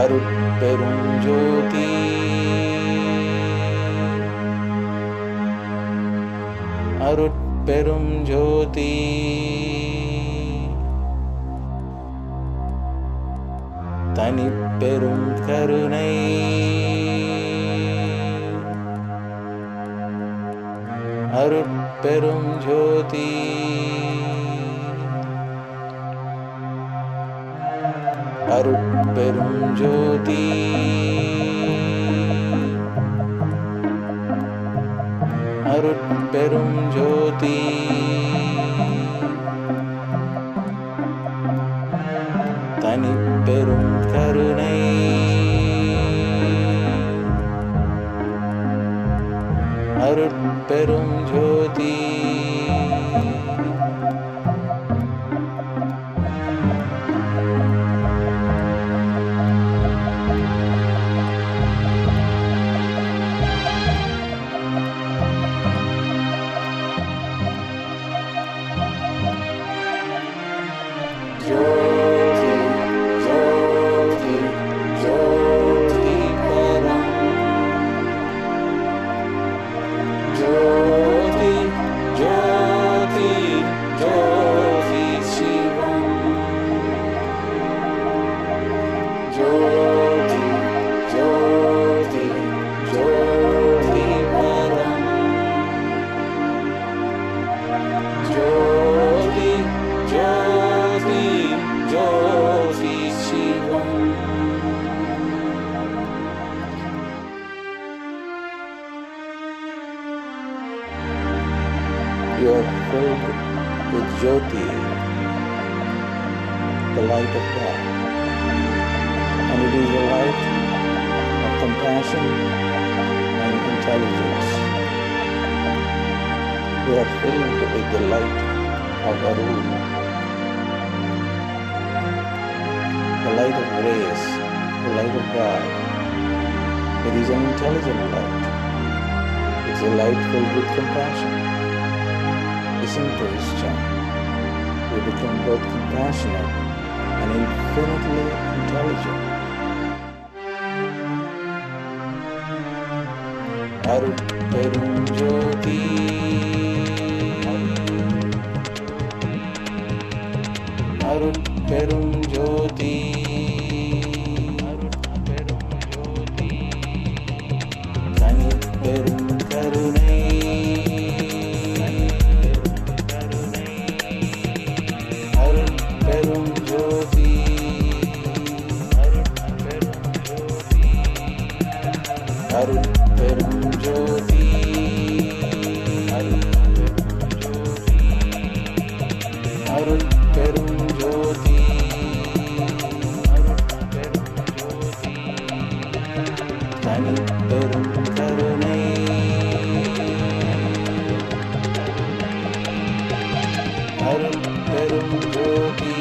அருட்பெரும் ஜோதி அருட்பெரும் ஜோதி தனிப்பெரும் கருணை அருட்பெரும் ஜோதி அருட்பெரும் ஜோதி அருட்பெரும் ஜோதி தனிப்பெரும் கருணை அருட்பெரும் ஜோதி You are filled with Jyoti, the light of God, and it is the light of compassion and intelligence. You are filled with the light of Arun, the light of grace, the light of God. It is an intelligent light. It's a light filled with compassion. Listen to his chant. You become both compassionate and infinitely intelligent. அருட்பெரும் ஜோதி அருட்பெரும் ஜோதி அருட்பெரும் ஜோதி தனிப்பெரும் கருணை அருட்பெரும் ஜோதி அருட்பெரும் ஜோதி அருட்பெரும் ஜோதி அருட்பெரும் ஜோதி அருட்பெரும் ஜோதி தனிப்பெரும் கருணை அருட்பெரும் ஜோதி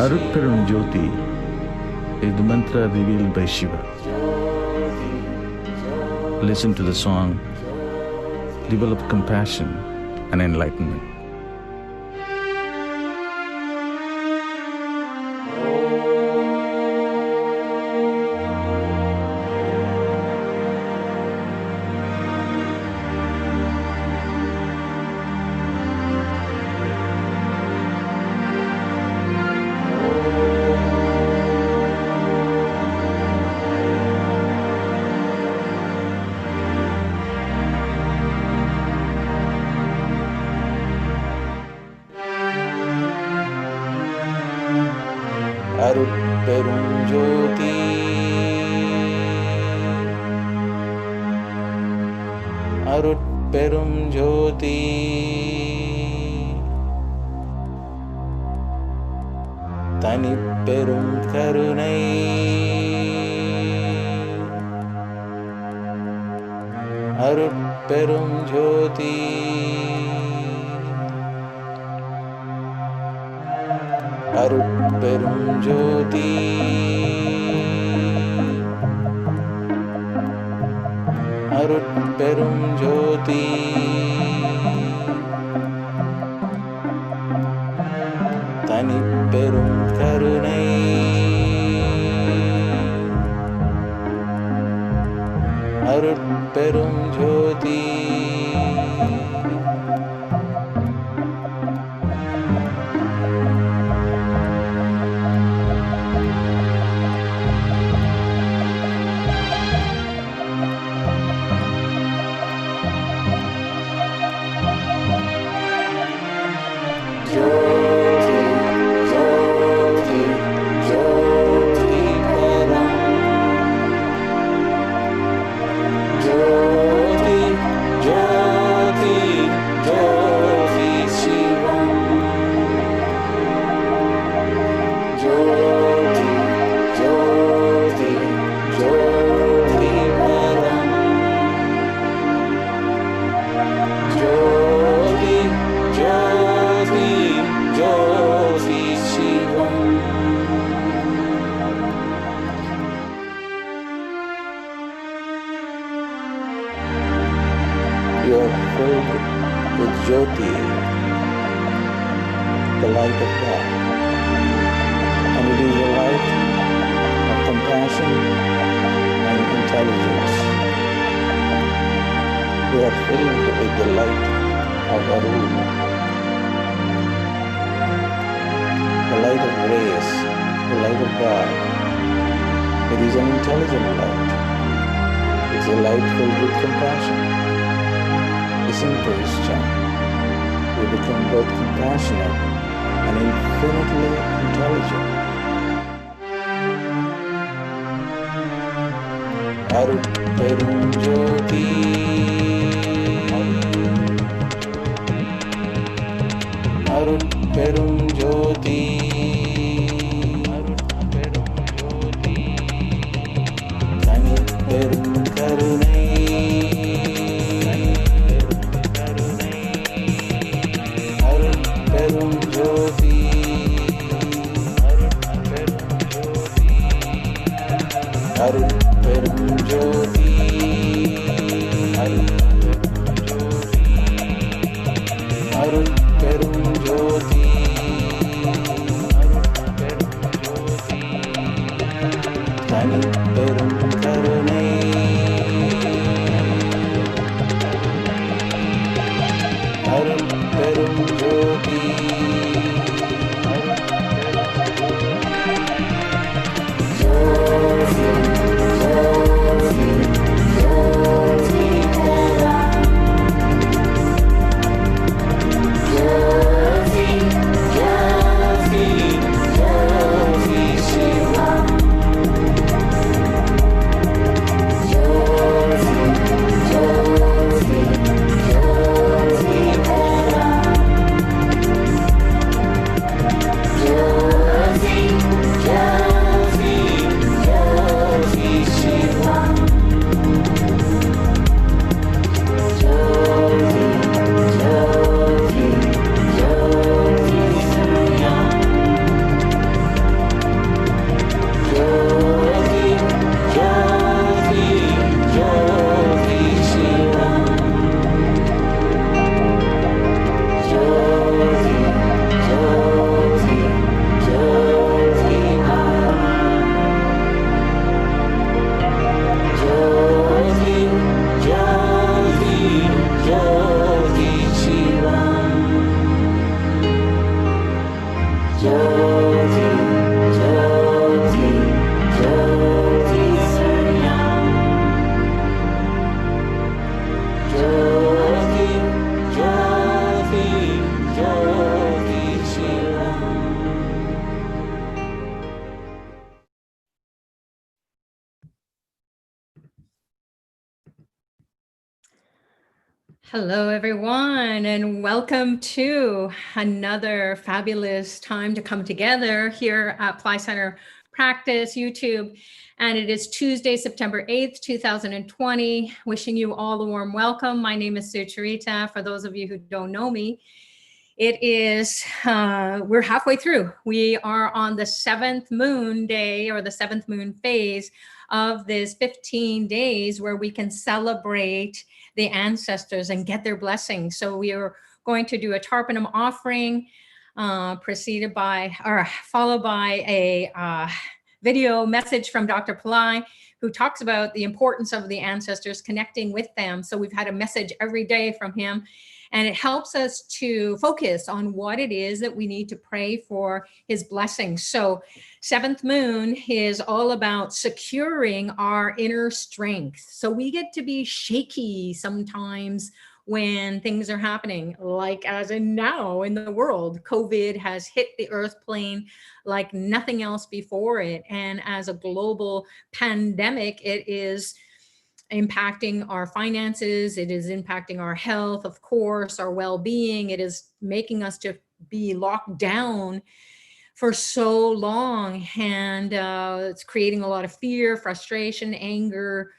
அருட்பெரும் ஜோதி is the mantra revealed by Shiva. Listen to the song, develop compassion and enlightenment. அருட்பெரும் ஜோதி அருட்பெரும் ஜோதி தனிப்பெரும் கருணை அருட்பெரும் ஜோதி அருட்பெரும் ஜோதி அருட்பெரும் ஜோதி தனிப்பெரும் கருணை அருட்பெரும் ஜோதி You are filled with Jyoti, the light of God, and it is a light of compassion and intelligence. You are filled with the light of Arun, the light of grace, the light of God. It is an intelligent light. It's a light filled with compassion. Listen to his chant. You become both compassionate and infinitely intelligent. அருட்பெரும் ஜோதி அருட்பெரும் ஜோதி அருட்பெரும் ஜோதி தனிப்பெரும் கருணை அருட்பெரும் ஜோதி அருட்பெரும் ஜோதி அருட்பெரும் ஜோதி தனிப்பெரும் கருணை அருட்பெரும் ஜோதி Hello, everyone, and welcome to another fabulous time to come together here at Apply Center Practice YouTube. And it is Tuesday, September 8th, 2020. Wishing you all a warm welcome. My name is SUCHARITA. For those of you who don't know me, it is, we're halfway through. We are on the 7th moon day, or the 7th moon phase of this 15 days where we can celebrate the ancestors and get their blessings. So we are going to do a TARPANAM offering, preceded by, or followed by a video message from Dr. Pillai, who talks about the importance of the ancestors, connecting with them. So we've had a message every day from him, and it helps us to focus on what it is that we need to pray for his blessings. So 7th moon is all about securing our inner strength. So we get to be shaky sometimes when things are happening, like as in now in the world. COVID has hit the earth plane like nothing else before it. And as a global pandemic, it is impacting our finances, it is impacting our health, of course, our well-being. It is making us to be locked down for so long, and it's creating a lot of fear, frustration, anger.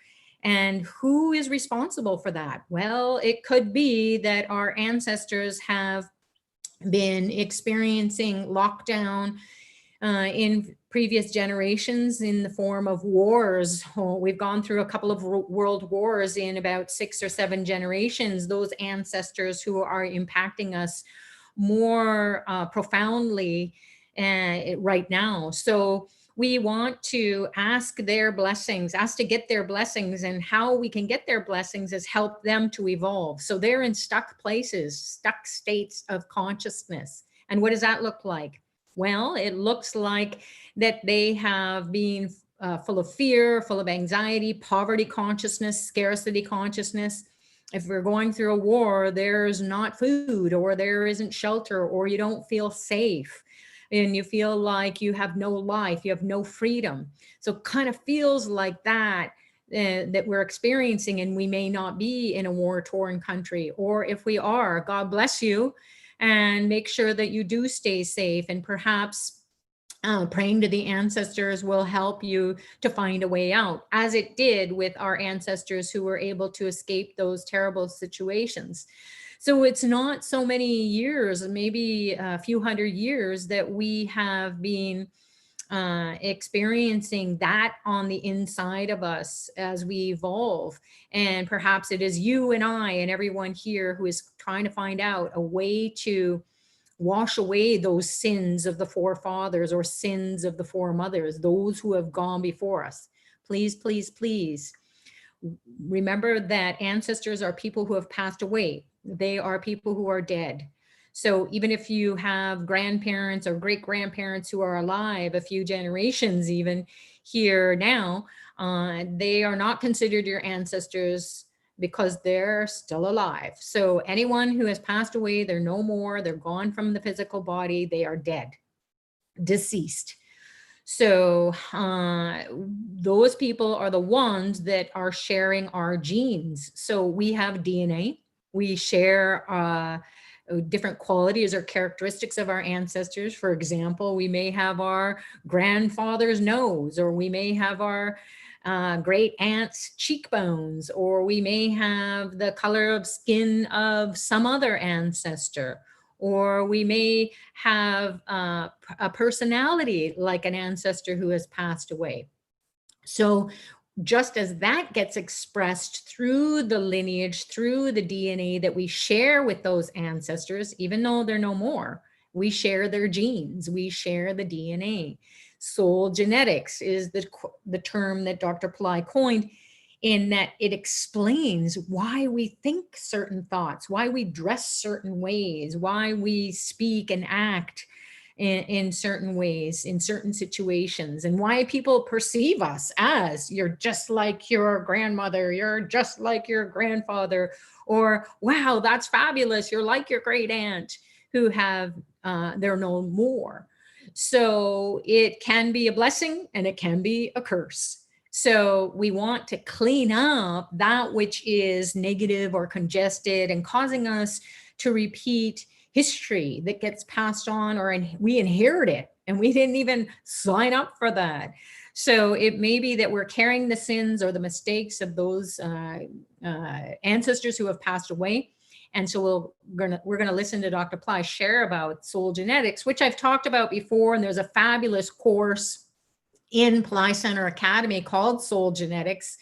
And who is responsible for that? Well, it could be that our ancestors have been experiencing lockdown in previous generations in the form of wars. We've gone through a couple of world wars in about 6 or 7 generations. Those ancestors who are impacting us more profoundly right now. So we want to ask their blessings, ask to get their blessings, and how we can get their blessings is help them to evolve. So they're in stuck places, stuck states of consciousness. And what does that look like? Well, it looks like that they have been full of fear, full of anxiety, poverty consciousness, scarcity consciousness. If we're going through a war, there's not food, or there isn't shelter, or you don't feel safe, and you feel like you have no life, you have no freedom. So it kind of feels like that that we're experiencing, and we may not be in a war-torn country. Or if we are, God bless you, and make sure that you do stay safe, and perhaps praying to the ancestors will help you to find a way out, as it did with our ancestors who were able to escape those terrible situations. So it's not so many years, maybe a few hundred years, that we have been experiencing that on the inside of us as we evolve. And perhaps it is you and I and everyone here who is trying to find out a way to wash away those sins of the forefathers or sins of the foremothers, those who have gone before us. Please, please, please remember that ancestors are people who have passed away. They are people who are dead. So even if you have grandparents or great grandparents who are alive, a few generations even here now, they are not considered your ancestors because they're still alive. So anyone who has passed away, they're no more, they're gone from the physical body, they are dead, deceased. So those people are the ones that are sharing our genes. So we have DNA, we share different qualities or characteristics of our ancestors. For example, we may have our grandfather's nose, or we may have our great aunt's cheekbones, or we may have the color of skin of some other ancestor, or we may have a personality like an ancestor who has passed away. So just as that gets expressed through the lineage, through the DNA that we share with those ancestors, even though they're no more, we share their genes, we share the DNA. Soul genetics is the term that Dr. Pillai coined, in that it explains why we think certain thoughts, why we dress certain ways, why we speak and act in certain ways, in certain situations, and why people perceive us as, you're just like your grandmother, you're just like your grandfather, or wow, that's fabulous, you're like your great aunt who have, they're no more. So it can be a blessing and it can be a curse. So we want to clean up that which is negative or congested and causing us to repeat history that gets passed on, or we inherit it and we didn't even sign up for that. So it may be that we're carrying the sins or the mistakes of those ancestors who have passed away. And so we're gonna listen to Dr. Ply share about soul genetics, which I've talked about before. And there's a fabulous course in Ply Center Academy called Soul Genetics.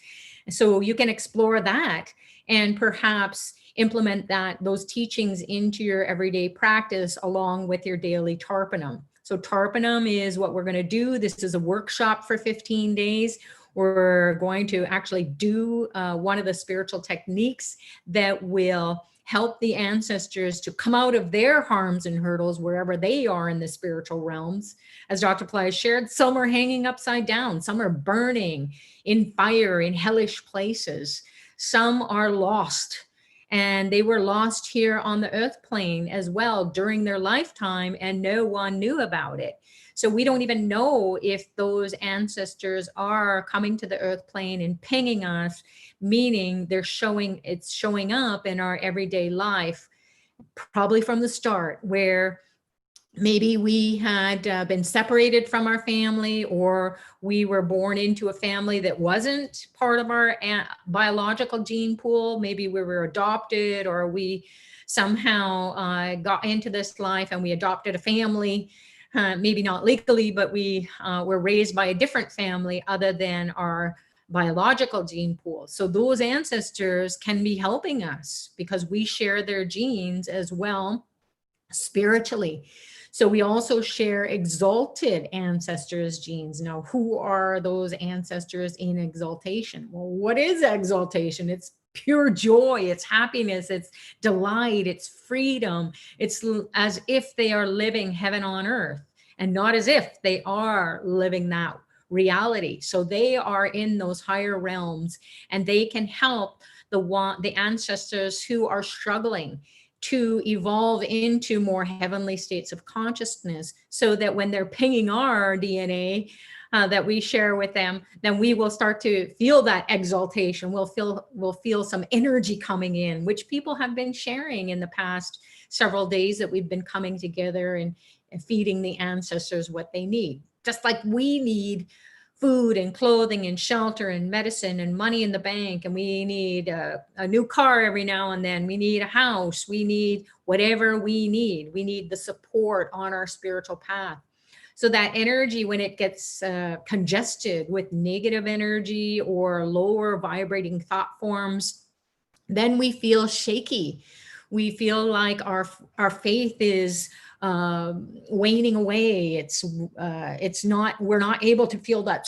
So you can explore that and perhaps implement those teachings into your everyday practice along with your daily TARPANAM. So TARPANAM is what we're going to do. This is a workshop for 15 days. We're going to actually do one of the spiritual techniques that will help the ancestors to come out of their harms and hurdles wherever they are in the spiritual realms. As Dr. Ply shared, some are hanging upside down, some are burning in fire in hellish places, some are lost. And they were lost here on the earth plane as well during their lifetime, and no one knew about it. So we don't even know if those ancestors are coming to the earth plane and pinging us, meaning it's showing up in our everyday life, probably from the start, where maybe we had been separated from our family, or we were born into a family that wasn't part of our biological gene pool. Maybe we were adopted, or we somehow got into this life and we adopted a family, maybe not legally, but we were raised by a different family other than our biological gene pool. So those ancestors can be helping us because we share their genes as well spiritually. So we also share exalted ancestors' genes. Now, who are those ancestors in exaltation? Well, what is exaltation? It's pure joy, it's happiness, it's delight, it's freedom. It's as if they are living heaven on earth, and not as if they are living that reality. So they are in those higher realms, and they can help the ancestors who are struggling to evolve into more heavenly states of consciousness, so that when they're pinging our DNA that we share with them, then we will start to feel that exaltation. We'll feel some energy coming in, which people have been sharing in the past several days that we've been coming together and feeding the ancestors what they need. Just like we need food and clothing and shelter and medicine and money in the bank, and we need a new car every now and then, we need a house, we need whatever we need the support on our spiritual path. So that energy, when it gets congested with negative energy or lower vibrating thought forms, then we feel shaky. We feel like our faith is waning away. We're not able to feel that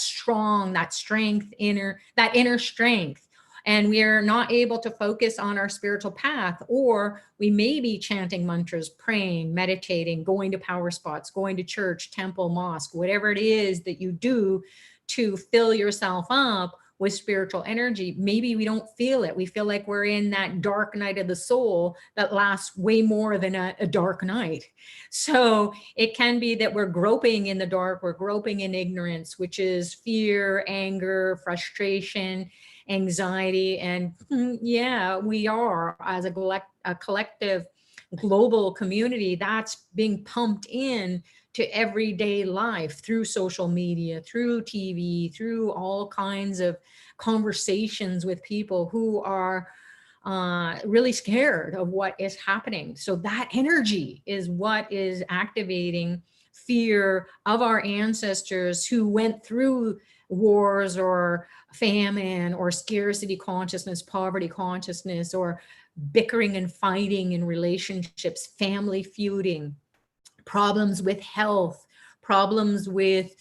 inner strength. And we are not able to focus on our spiritual path, or we may be chanting mantras, praying, meditating, going to power spots, going to church, temple, mosque, whatever it is that you do to fill yourself up with spiritual energy. Maybe we don't feel it. We feel like we're in that dark night of the soul that lasts way more than a dark night. So it can be that we're groping in the dark, we're groping in ignorance, which is fear, anger, frustration, anxiety. And yeah, we are, as a collective global community, that's being pumped in to everyday life through social media, through TV, through all kinds of conversations with people who are really scared of what is happening. So that energy is what is activating fear of our ancestors who went through wars or famine or scarcity consciousness, poverty consciousness, or bickering and fighting in relationships, family feuding, problems with health, problems with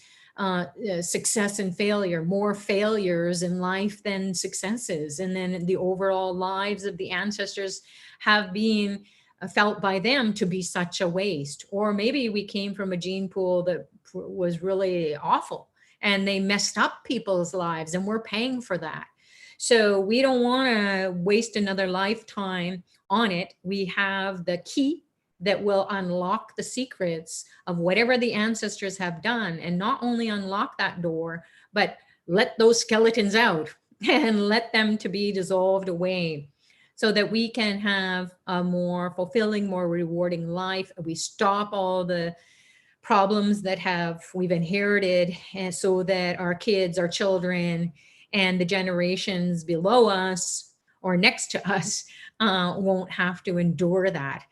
success and failure, more failures in life than successes. And then the overall lives of the ancestors have been felt by them to be such a waste. Or maybe we came from a gene pool that was really awful and they messed up people's lives, and we're paying for that. So we don't want to waste another lifetime on it. We have the key that will unlock the secrets of whatever the ancestors have done, and not only unlock that door, but let those skeletons out and let them to be dissolved away, so that we can have a more fulfilling, more rewarding life. We stop all the problems that we've inherited, and so that our kids, our children, and the generations below us or next to us won't have to endure that.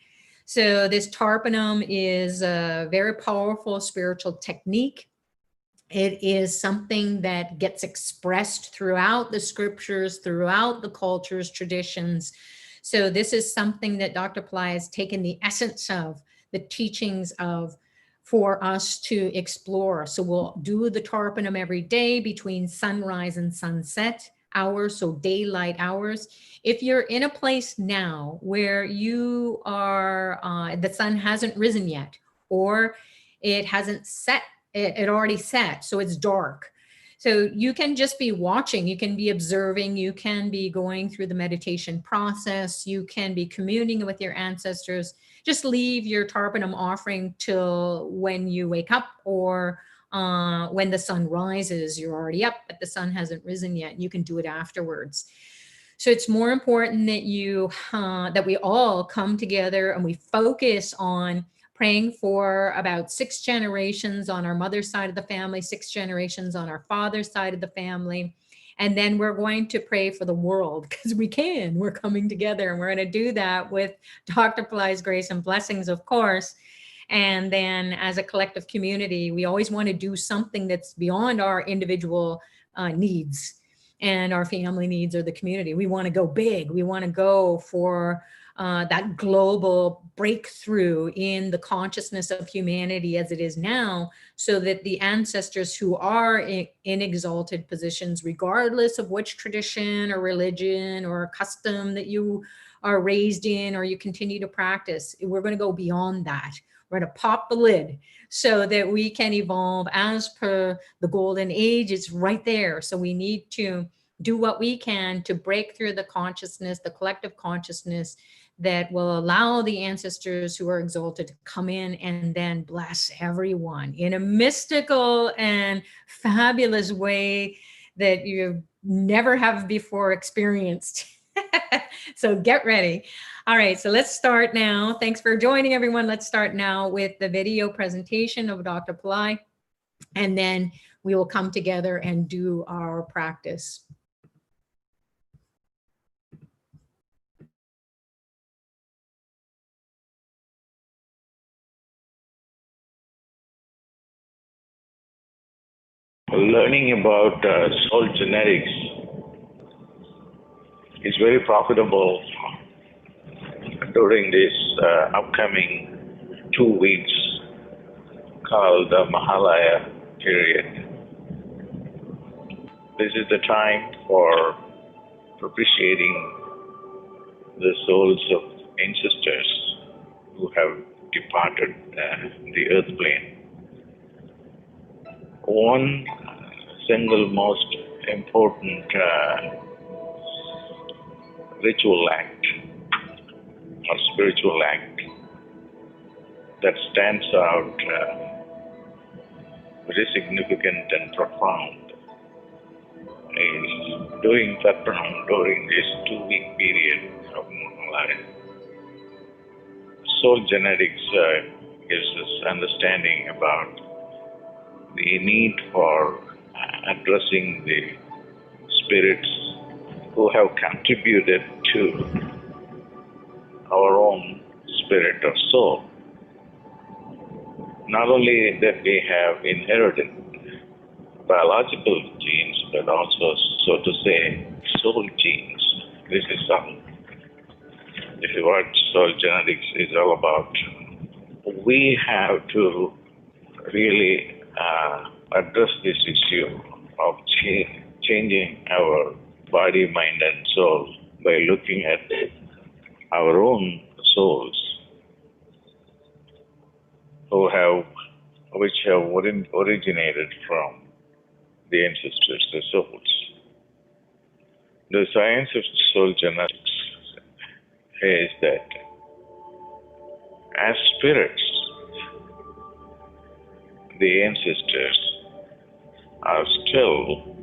So this Tarpanam is a very powerful spiritual technique. It is something that gets expressed throughout the scriptures, throughout the cultures, traditions. So this is something that Dr. Pillai has taken the essence of, the teachings of, for us to explore. So we'll do the Tarpanam every day between sunrise and sunset hours, so daylight hours. If you're in a place now where you are, the sun hasn't risen yet, or it hasn't set, it already set, so it's dark. So you can just be watching, you can be observing, you can be going through the meditation process, you can be communing with your ancestors. Just leave your Tarpanam offering till when you wake up, or when the sun rises. You're already up, but the sun hasn't risen yet. You can do it afterwards. So it's more important that that we all come together and we focus on praying for about 6 generations on our mother's side of the family, 6 generations on our father's side of the family. And then we're going to pray for the world, because we're coming together, and we're going to do that with Dr. Pillai's grace and blessings, of course. And then as a collective community, we always want to do something that's beyond our individual needs and our family needs or the community. We want to go big. We want to go for that global breakthrough in the consciousness of humanity as it is now, so that the ancestors who are in exalted positions, regardless of which tradition or religion or custom that you are raised in or you continue to practice, we're going to go beyond that. We're going to pop the lid so that we can evolve as per the golden age. It's right there. So we need to do what we can to break through the consciousness, the collective consciousness, that will allow the ancestors who are exalted to come in and then bless everyone in a mystical and fabulous way that you never have before experienced. So get ready. All right, so let's start now. Thanks for joining, everyone. Let's start now with the video presentation of Dr. Pillai, and then we will come together and do our practice. Learning about soul genetics is very profitable during this upcoming 2 weeks called the Mahalaya period. This is the time for appreciating the souls of ancestors who have departed the earth plane. One single most important ritual act or spiritual act that stands out very significant and profound is doing Tarpanam during this 2-week period of Mahalaya. Soul genetics gives us understanding about the need for addressing the spirits who have contributed to our own spirit or soul. Not only that we have inherited biological genes, but also, so to say, soul genes. This is what soul genetics is all about. We have to really address this issue of changing our body, mind, and soul by looking at our own souls which have originated from the ancestors, the souls. The science of soul genetics says that as spirits, the ancestors are still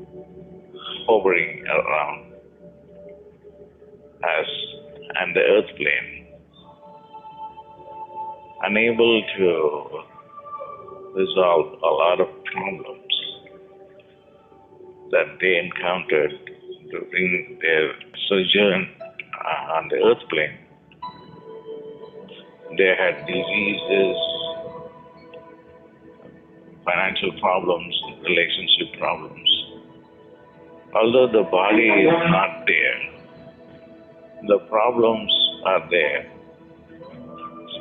hovering around us and the earth plane, unable to resolve a lot of problems that they encountered during their sojourn on the earth plane. They had diseases, financial problems, relationship problems. Although the body is not there, the problems are there,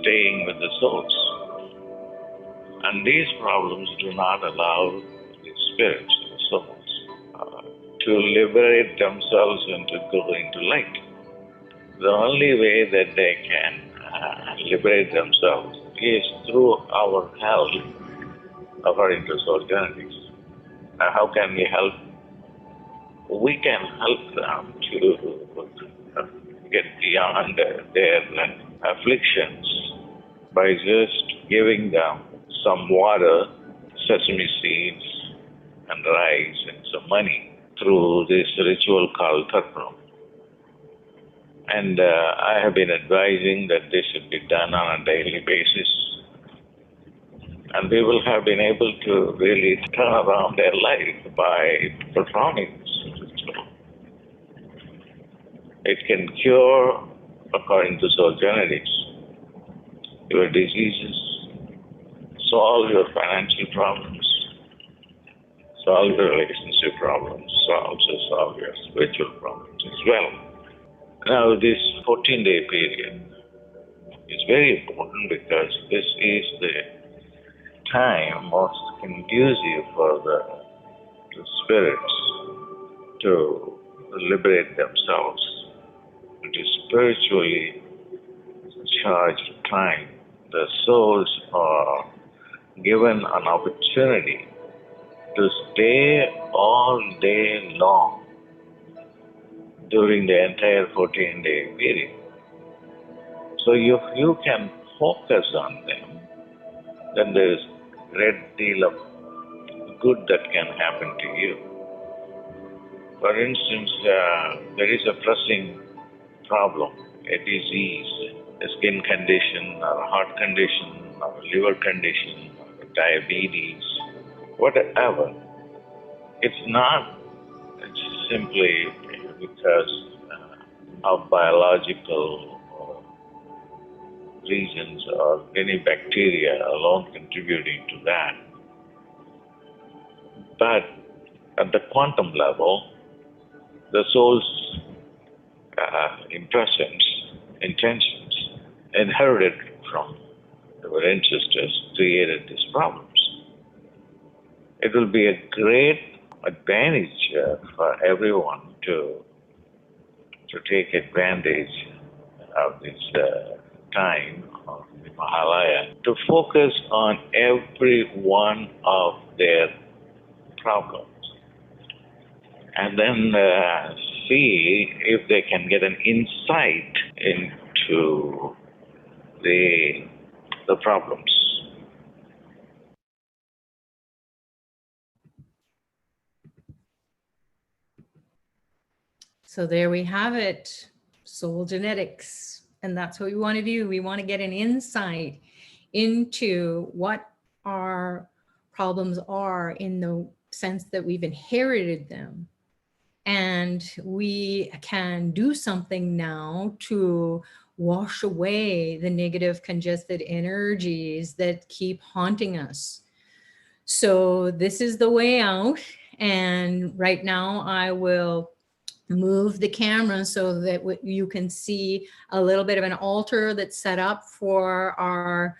staying with the souls. And these problems do not allow the spirits, the souls, to liberate themselves and to go into light. The only way that they can liberate themselves is through our help, according to soul genetics. How can we help? We can help them to get beyond their afflictions by just giving them some water, sesame seeds, and rice, and some money through this ritual called TARPANAM. And I have been advising that this should be done on a daily basis. And people have been able to really turn around their life by performing this ritual. It can cure, according to soul genetics, your diseases, solve your financial problems, solve your relationship problems, also solve your spiritual problems as well. Now, this 14-day period is very important because this is the time most conducive for the spirits to liberate themselves. It is spiritually charged time. The souls are given an opportunity to stay all day long during the entire 14-day period. So if you can focus on them, then there is a great deal of good that can happen to you. For instance, there is a pressing problem, a disease, a skin condition, or a heart condition, or a liver condition, or diabetes, whatever. It's simply because of biological reasons or any bacteria alone contributing to that. But at the quantum level, the soul's impressions, intentions, inherited from our ancestors, created these problems. It will be a great advantage for everyone to take advantage of this time of the Mahalaya, to focus on every one of their problems, and then see if they can get an insight into the problems. So there we have it, soul genetics. And that's what we want to do. We want to get an insight into what our problems are in the sense that we've inherited them. And we can do something now to wash away the negative congested energies that keep haunting us. So this is the way out. And right now I will move the camera so that you can see a little bit of an altar that's set up for our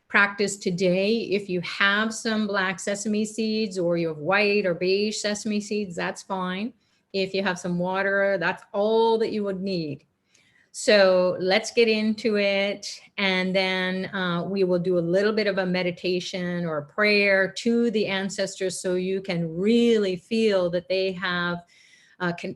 practice today. If you have some black sesame seeds or you have white or beige sesame seeds, that's fine. If you have some water, that's all that you would need. So let's get into it. And then we will do a little bit of a meditation or a prayer to the ancestors so you can really feel that they have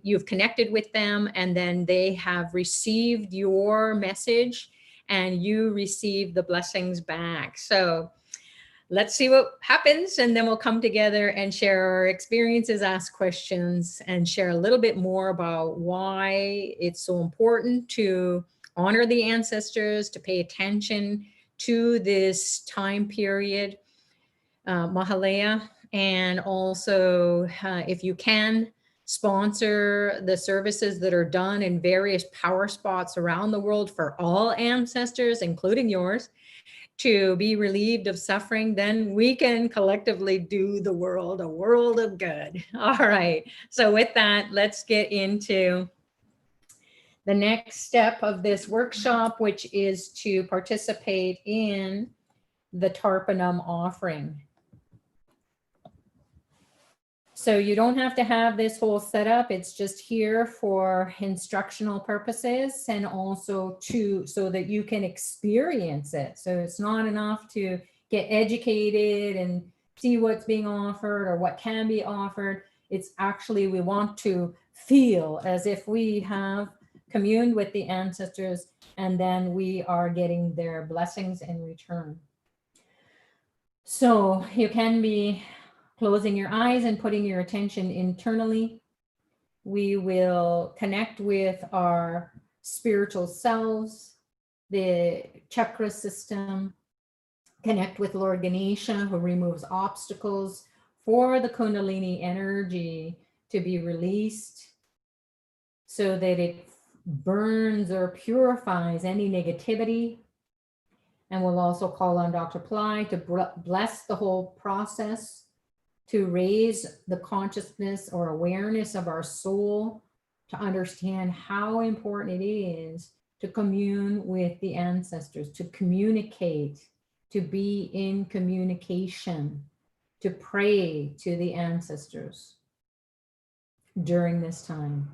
you've connected with them, and then they have received your message and you receive the blessings back. So let's see what happens. And then we'll come together and share our experiences, ask questions, and share a little bit more about why it's so important to honor the ancestors, to pay attention to this time period, Mahalaya. And also, if you can, sponsor the services that are done in various power spots around the world for all ancestors, including yours, to be relieved of suffering, then we can collectively do the world a world of good. All right. So with that, let's get into the next step of this workshop, which is to participate in the Tarpanam offering. So you don't have to have this whole setup. It's just here for instructional purposes and also so that you can experience it. So it's not enough to get educated and see what's being offered or what can be offered. It's actually, we want to feel as if we have communed with the ancestors and then we are getting their blessings in return. So you can be closing your eyes and putting your attention internally. We will connect with our spiritual selves, the chakra system, connect with Lord Ganesha, who removes obstacles for the Kundalini energy to be released so that it burns or purifies any negativity. And we'll also call on Dr. Ply to bless the whole process, to raise the consciousness or awareness of our soul, to understand how important it is to commune with the ancestors, to communicate, to be in communication, to pray to the ancestors during this time.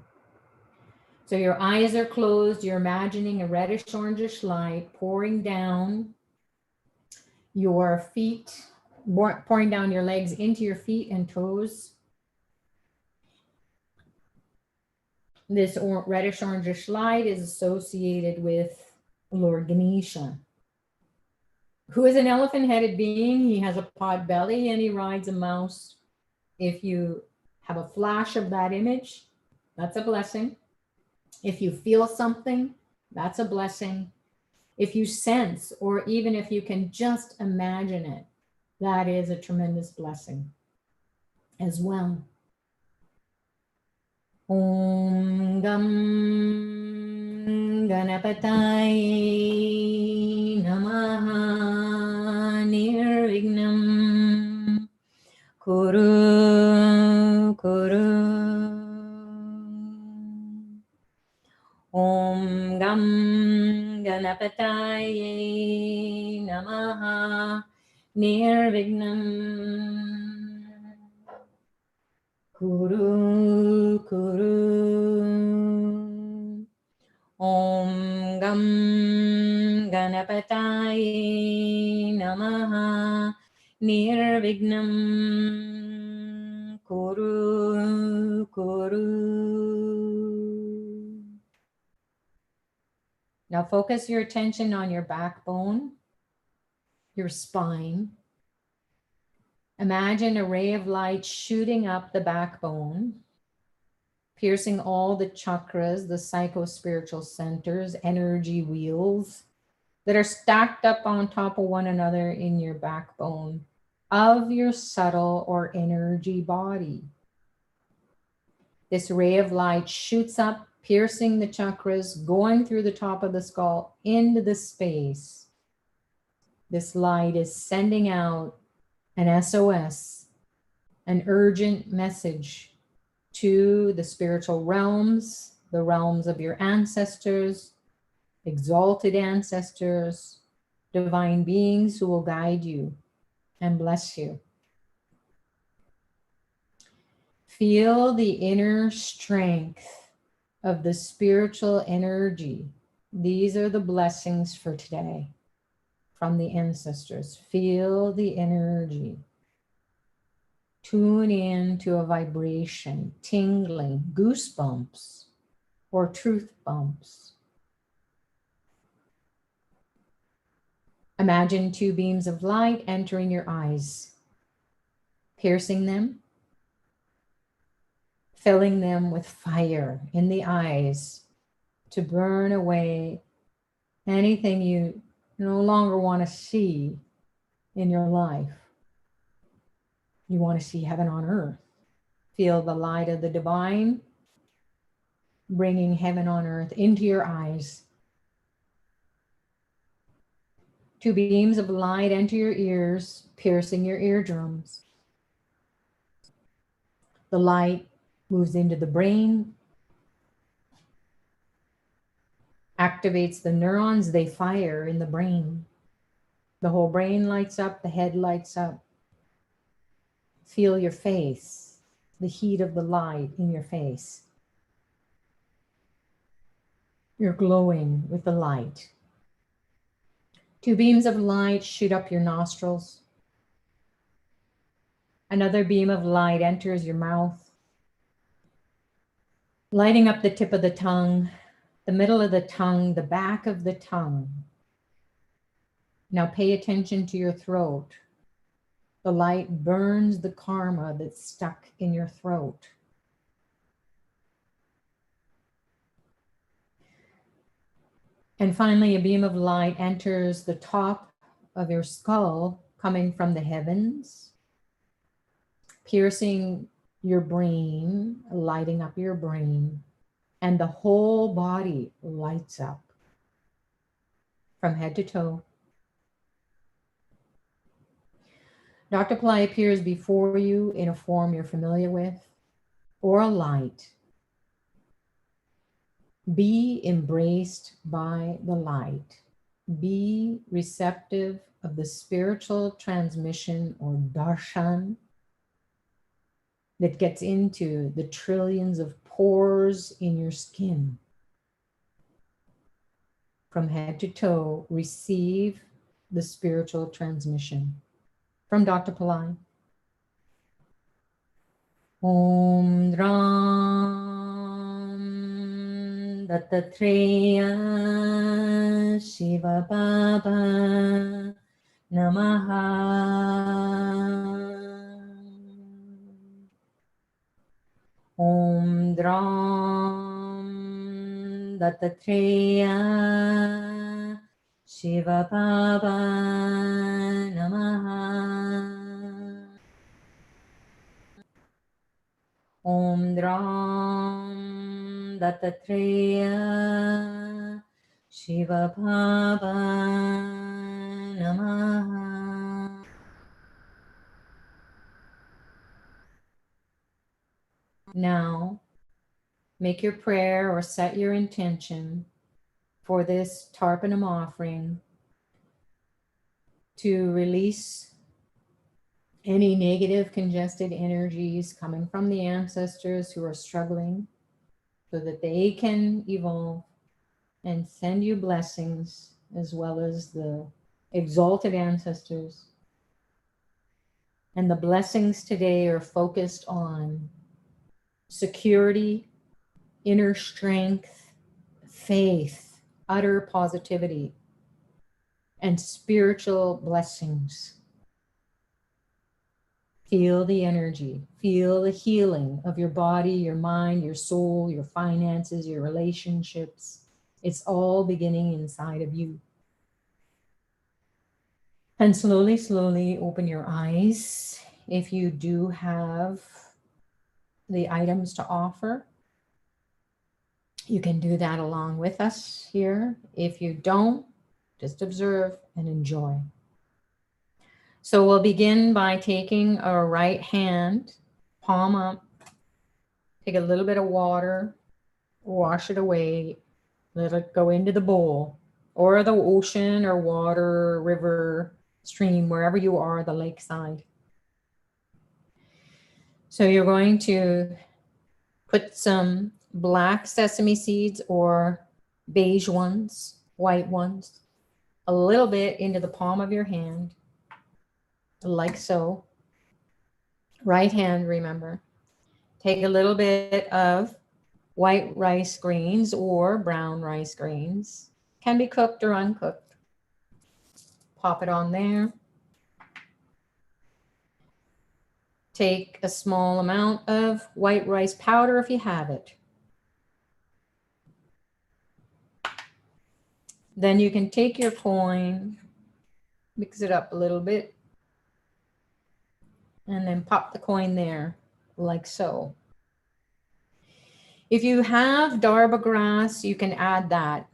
So your eyes are closed, you're imagining a reddish orangish light pouring down your feet, pouring down your legs into your feet and toes. This reddish orangish light is associated with Lord Ganesha, who is an elephant-headed being. He has a pot belly and he rides a mouse. If you have a flash of that image, that's a blessing. If you feel something, that's a blessing. If you sense, or even if you can just imagine it, that is a tremendous blessing as well. Om Gam Ganapataye Namaha Nirvignam Kuru Kuru. Om Gam Ganapataye Namaha Nirvignam Kuru Kuru. Om Gam Ganapataye Namaha Nirvignam Kuru Kuru. Now focus your attention on your backbone, your spine. Imagine a ray of light shooting up the backbone, piercing all the chakras, the psycho-spiritual centers, energy wheels that are stacked up on top of one another in your backbone of your subtle or energy body. This ray of light shoots up, piercing the chakras, going through the top of the skull into the space. This light is sending out an SOS, an urgent message to the spiritual realms, the realms of your ancestors, exalted ancestors, divine beings who will guide you and bless you. Feel the inner strength of the spiritual energy. These are the blessings for today from the ancestors. Feel the energy. Tune in to a vibration, tingling, goosebumps, or truth bumps. Imagine two beams of light entering your eyes, piercing them, filling them with fire in the eyes to burn away anything you no longer want to see in your life. You want to see heaven on earth. Feel the light of the divine bringing heaven on earth into your eyes. Two beams of light enter your ears, piercing your eardrums. The light moves into the brain, activates the neurons, they fire in the brain. The whole brain lights up, the head lights up. Feel your face, the heat of the light in your face. You're glowing with the light. Two beams of light shoot up your nostrils. Another beam of light enters your mouth, lighting up the tip of the tongue, the middle of the tongue, the back of the tongue. Now pay attention to your throat. The light burns the karma that's stuck in your throat. And finally, a beam of light enters the top of your skull, coming from the heavens, piercing your brain, lighting up your brain, and the whole body lights up from head to toe. Dr. Pillai appears before you in a form you're familiar with, or a light. Be embraced by the light. Be receptive of the spiritual transmission or darshan that gets into the trillions of pores in your skin. From head to toe, receive the spiritual transmission from Dr. Pillai. Om Ram Dattatreya Shiva Baba Namaha. Om Ram Dattatreya Shiva Baba Namaha. Om Ram Dattatreya Shiva Baba Namaha. Now, make your prayer or set your intention for this Tarpanam offering to release any negative congested energies coming from the ancestors who are struggling so that they can evolve and send you blessings, as well as the exalted ancestors. And the blessings today are focused on security, inner strength, faith, utter positivity, and spiritual blessings. Feel the energy, feel the healing of your body, your mind, your soul, your finances, your relationships. It's all beginning inside of you. And slowly, slowly open your eyes. If you do have the items to offer, you can do that along with us here. If you don't, just observe and enjoy. So we'll begin by taking our right hand, palm up, take a little bit of water, wash it away, let it go into the bowl or the ocean or water, river, stream, wherever you are, the lakeside. So you're going to put some black sesame seeds or beige ones, white ones, a little bit into the palm of your hand, like so. Right hand, remember. Take a little bit of white rice grains or brown rice grains. Can be cooked or uncooked. pop it on there. Take a small amount of white rice powder if you have it. Then you can take your coin, mix it up a little bit, and then pop the coin there, like so. If you have darba grass, you can add that.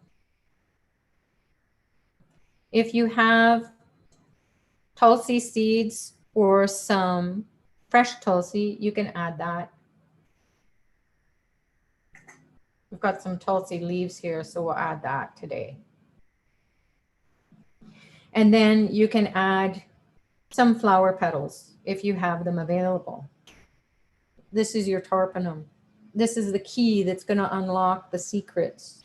If you have tulsi seeds or some fresh tulsi, you can add that. We've got some tulsi leaves here, so we'll add that today. And then you can add some flower petals if you have them available. This is your tarpanam. This is the key that's going to unlock the secrets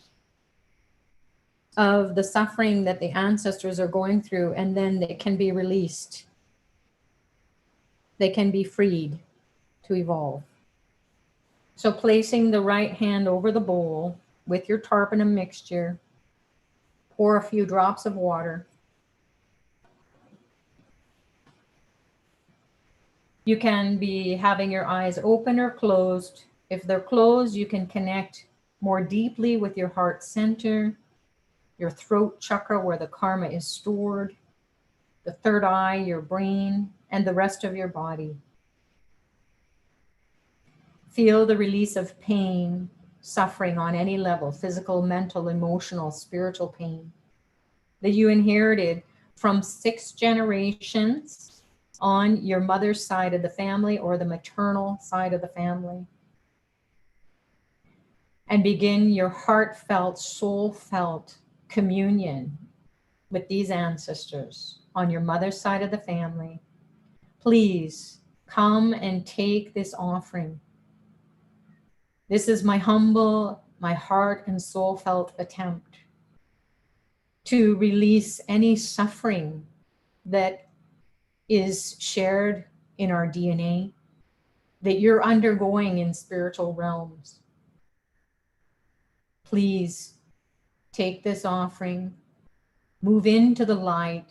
of the suffering that the ancestors are going through, and then they can be released. They can be freed to evolve. So placing the right hand over the bowl with your tarpanam mixture, pour a few drops of water. You can be having your eyes open or closed. If they're closed, you can connect more deeply with your heart center, your throat chakra where the karma is stored, the third eye, your brain, and the rest of your body. Feel the release of pain, suffering on any level, physical, mental, emotional, spiritual pain that you inherited from 6 generations on your mother's side of the family or the maternal side of the family. And begin your heartfelt, soul-felt communion with these ancestors on your mother's side of the family. Please come and take this offering. This is my humble, my heart and soul felt attempt to release any suffering that is shared in our DNA, that you're undergoing in spiritual realms. Please take this offering, move into the light,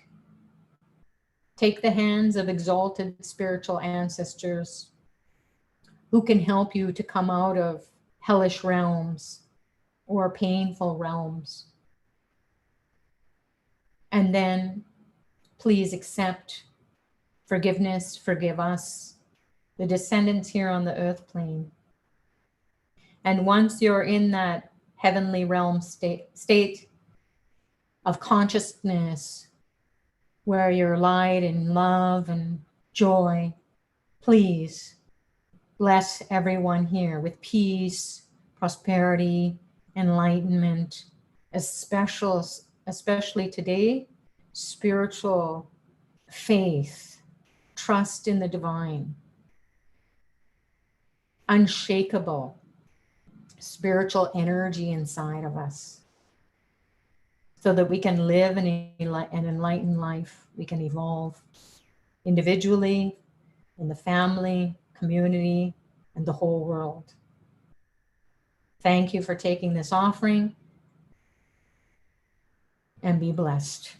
take the hands of exalted spiritual ancestors who can help you to come out of hellish realms or painful realms. And then please accept forgiveness, forgive us, the descendants here on the earth plane. And once you're in that heavenly realm state of consciousness, where you're light and love and joy, please bless everyone here with peace, prosperity, enlightenment, especially today, spiritual faith, trust in the divine, unshakable spiritual energy inside of us, so that we can live an enlightened life. We can evolve individually, in the family, community, and the whole world. Thank you for taking this offering, and be blessed.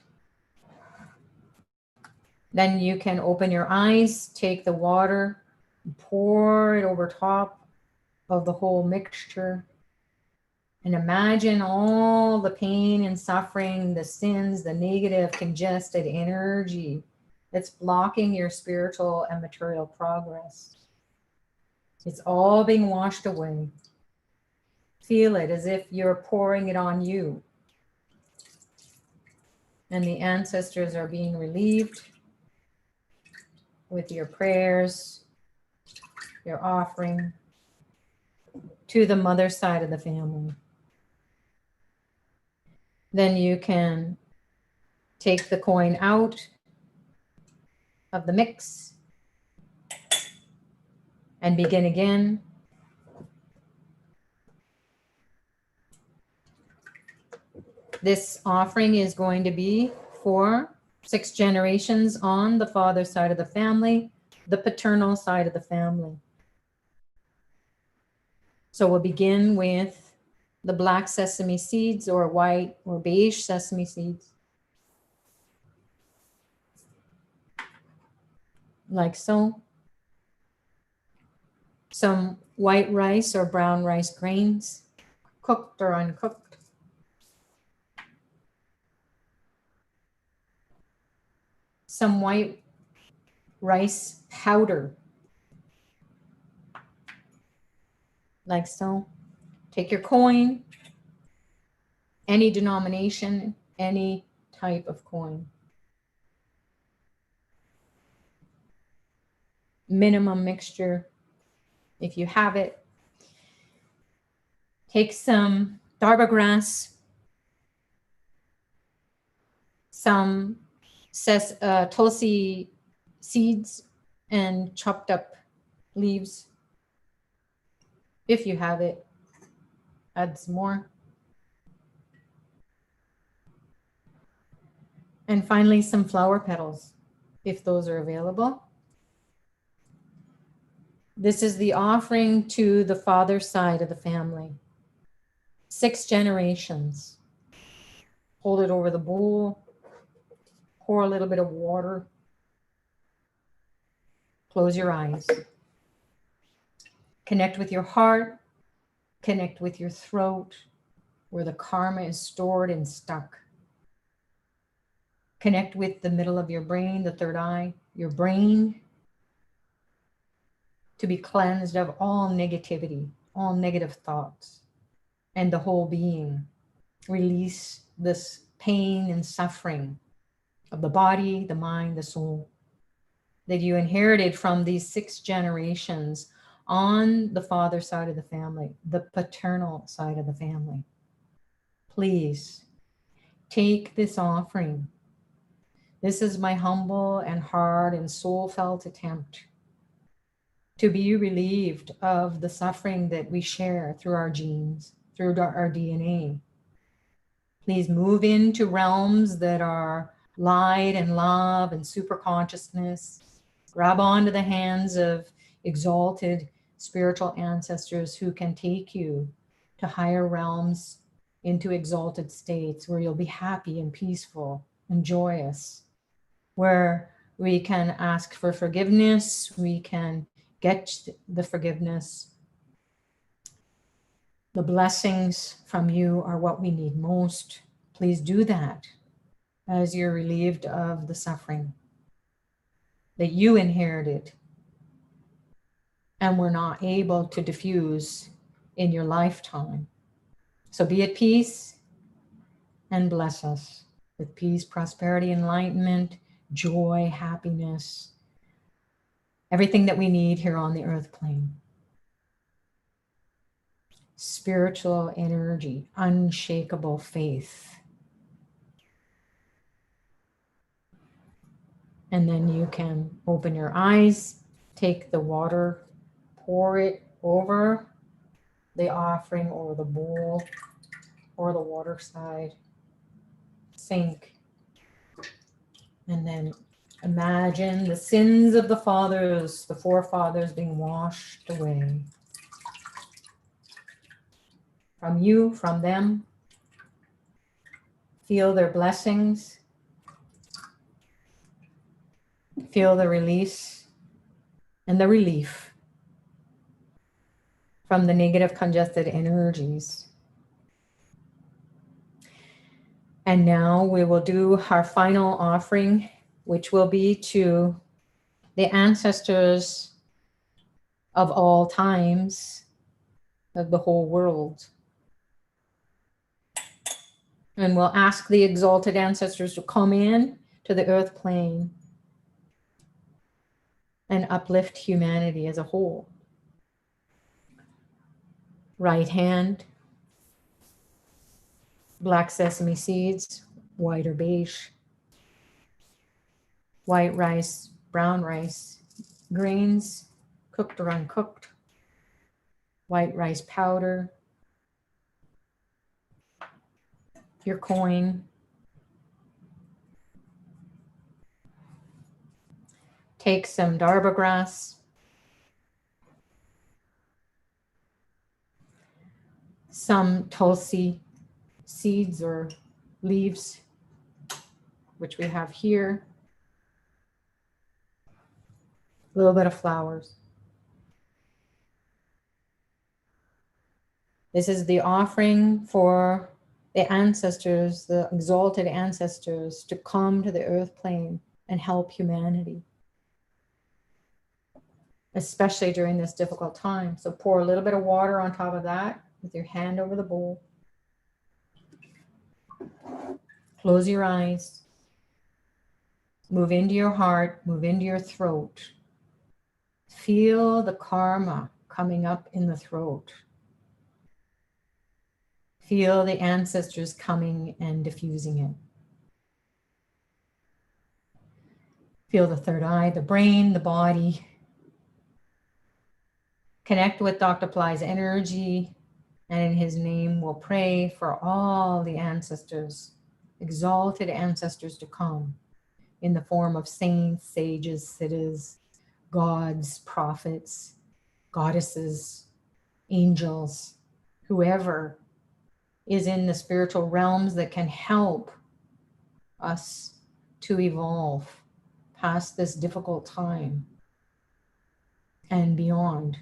Then you can open your eyes, take the water, and pour it over top of the whole mixture, and imagine all the pain and suffering, the sins, the negative congested energy that's blocking your spiritual and material progress. It's all being washed away. Feel it as if you're pouring it on you. And the ancestors are being relieved with your prayers, your offering to the mother side of the family. Then you can take the coin out of the mix and begin again. This offering is going to be for 6 generations on the father side of the family, the paternal side of the family. So we'll begin with the black sesame seeds or white or beige sesame seeds. like so. Some white rice or brown rice grains, cooked or uncooked. Some white rice powder, like so. Take your coin, any denomination, any type of coin. Minimum mixture, if you have it. Take some darba grass, some tulsi seeds and chopped up leaves. If you have it, add some more. And finally, some flower petals, if those are available. This is the offering to the father side of the family. 6 generations. Hold it over the bowl. Pour a little bit of water. Close your eyes. Connect with your heart. Connect with your throat, where the karma is stored and stuck. Connect with the middle of your brain, the third eye, your brain, to be cleansed of all negativity, all negative thoughts, and the whole being. Release this pain and suffering of the body, the mind, the soul that you inherited from these 6 generations on the father side of the family, the paternal side of the family. Please take this offering. This is my humble and hard and soul-felt attempt to be relieved of the suffering that we share through our genes, through our DNA. Please move into realms that are light and love and super consciousness. Grab onto the hands of exalted spiritual ancestors who can take you to higher realms, into exalted states where you'll be happy and peaceful and joyous, where we can ask for forgiveness, we can get the forgiveness. The blessings from you are what we need most. Please do that as you're relieved of the suffering that you inherited and were not able to diffuse in your lifetime. So be at peace and bless us with peace, prosperity, enlightenment, joy, happiness, everything that we need here on the earth plane. Spiritual energy, unshakable faith. And then you can open your eyes, take the water, pour it over the offering or the bowl or the water side sink. And then imagine the sins of the fathers, the forefathers, being washed away. From you, from them. Feel their blessings. Feel the release and the relief from the negative congested energies. And now we will do our final offering, which will be to the ancestors of all times of the whole world. And we'll ask the exalted ancestors to come in to the earth plane and uplift humanity as a whole. Right hand, black sesame seeds, white or beige, white rice, brown rice, grains, cooked or uncooked, white rice powder, your coin, take some darba grass, some tulsi seeds or leaves, which we have here, A little bit of flowers. This is the offering for the ancestors, the exalted ancestors, to come to the earth plane and help humanity, especially during this difficult time. So pour a little bit of water on top of that with your hand over the bowl. Close your eyes. Move into your heart, move into your throat. Feel the karma coming up in the throat. Feel the ancestors coming and diffusing it. Feel the third eye, the brain, the body. Connect with Dr. Ply's energy, and in his name we'll pray for all the ancestors, exalted ancestors to come in the form of saints, sages, siddhas, gods, prophets, goddesses, angels, whoever is in the spiritual realms that can help us to evolve past this difficult time and beyond,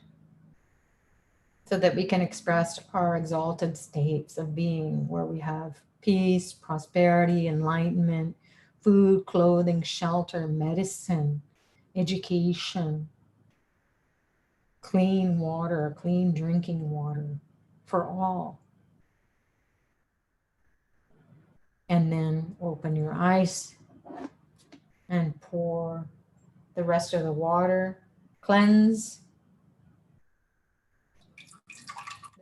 so that we can express our exalted states of being where we have peace, prosperity, enlightenment, food, clothing, shelter, medicine, education, clean water, clean drinking water for all. And then open your eyes and pour the rest of the water. Cleanse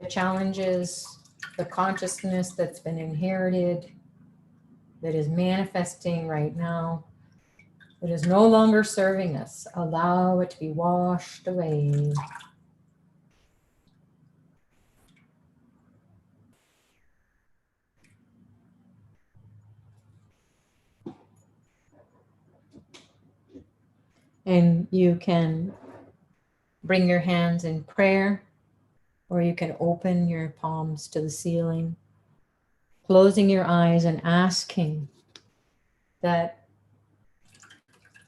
the challenges, the consciousness that's been inherited, that is manifesting right now, that is no longer serving us. Allow it to be washed away. And you can bring your hands in prayer, or you can open your palms to the ceiling, closing your eyes and asking that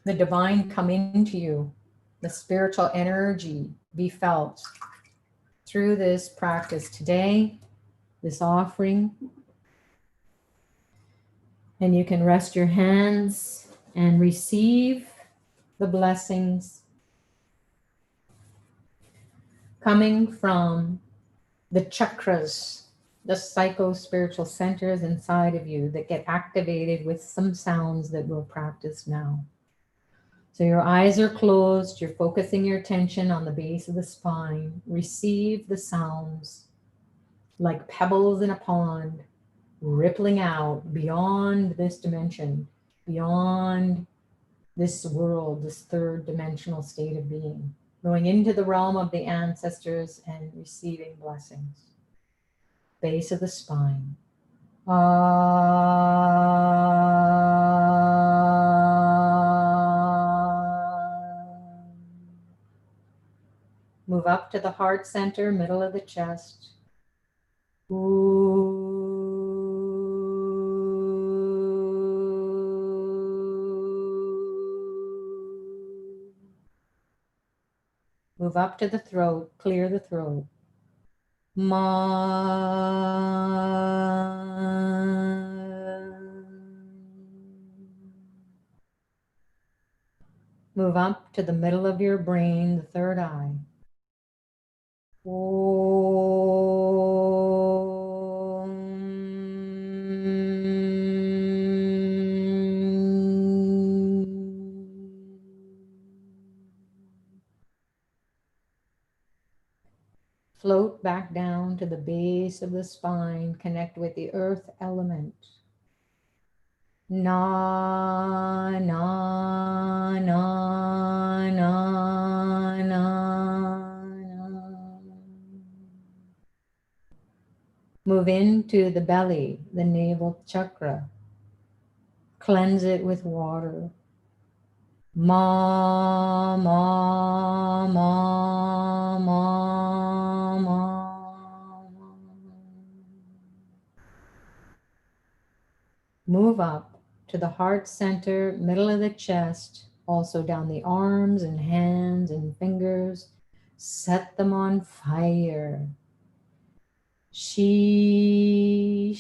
the divine come into you, the spiritual energy be felt through this practice today, this offering. And you can rest your hands and receive the blessings coming from the chakras, the psycho-spiritual centers inside of you that get activated with some sounds that we'll practice now. So your eyes are closed, you're focusing your attention on the base of the spine. Receive the sounds like pebbles in a pond, rippling out beyond this dimension, beyond this world, this third dimensional state of being, going into the realm of the ancestors and receiving blessings. Base of the spine. Move up to the heart center, middle of the chest. Move up to the throat, clear the throat. Move up to the middle of your brain, the third eye. Float back down to the base of the spine, connect with the earth element. Na, na, na, na, na, na. Move into the belly, the navel chakra. Cleanse it with water. Ma, ma, ma, ma, ma. Move up to the heart center, middle of the chest. Also down the arms and hands and fingers. Set them on fire. She.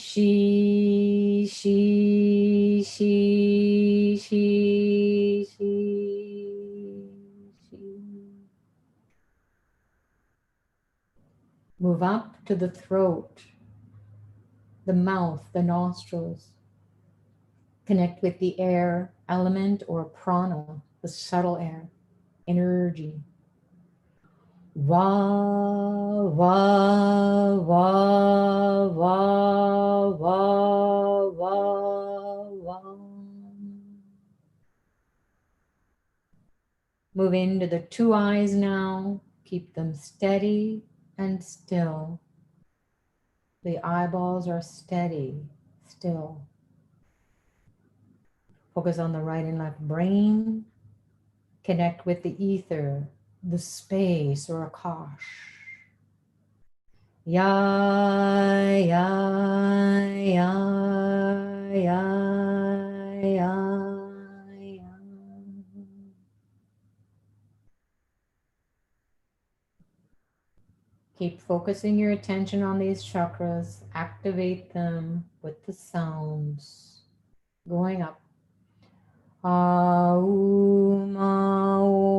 Move up to the throat, the mouth, the nostrils. Connect with the air element or prana, the subtle air, energy. Wa, wa, wa, wa, wa, wa, wa. Move into the two eyes now. Keep them steady and still. The eyeballs are steady, still. Focus on the right and left brain. Connect with the ether, the space or Akash. Ya, ya, ya, ya, ya. Keep focusing your attention on these chakras. Activate them with the sounds. Going up. Aum, aum.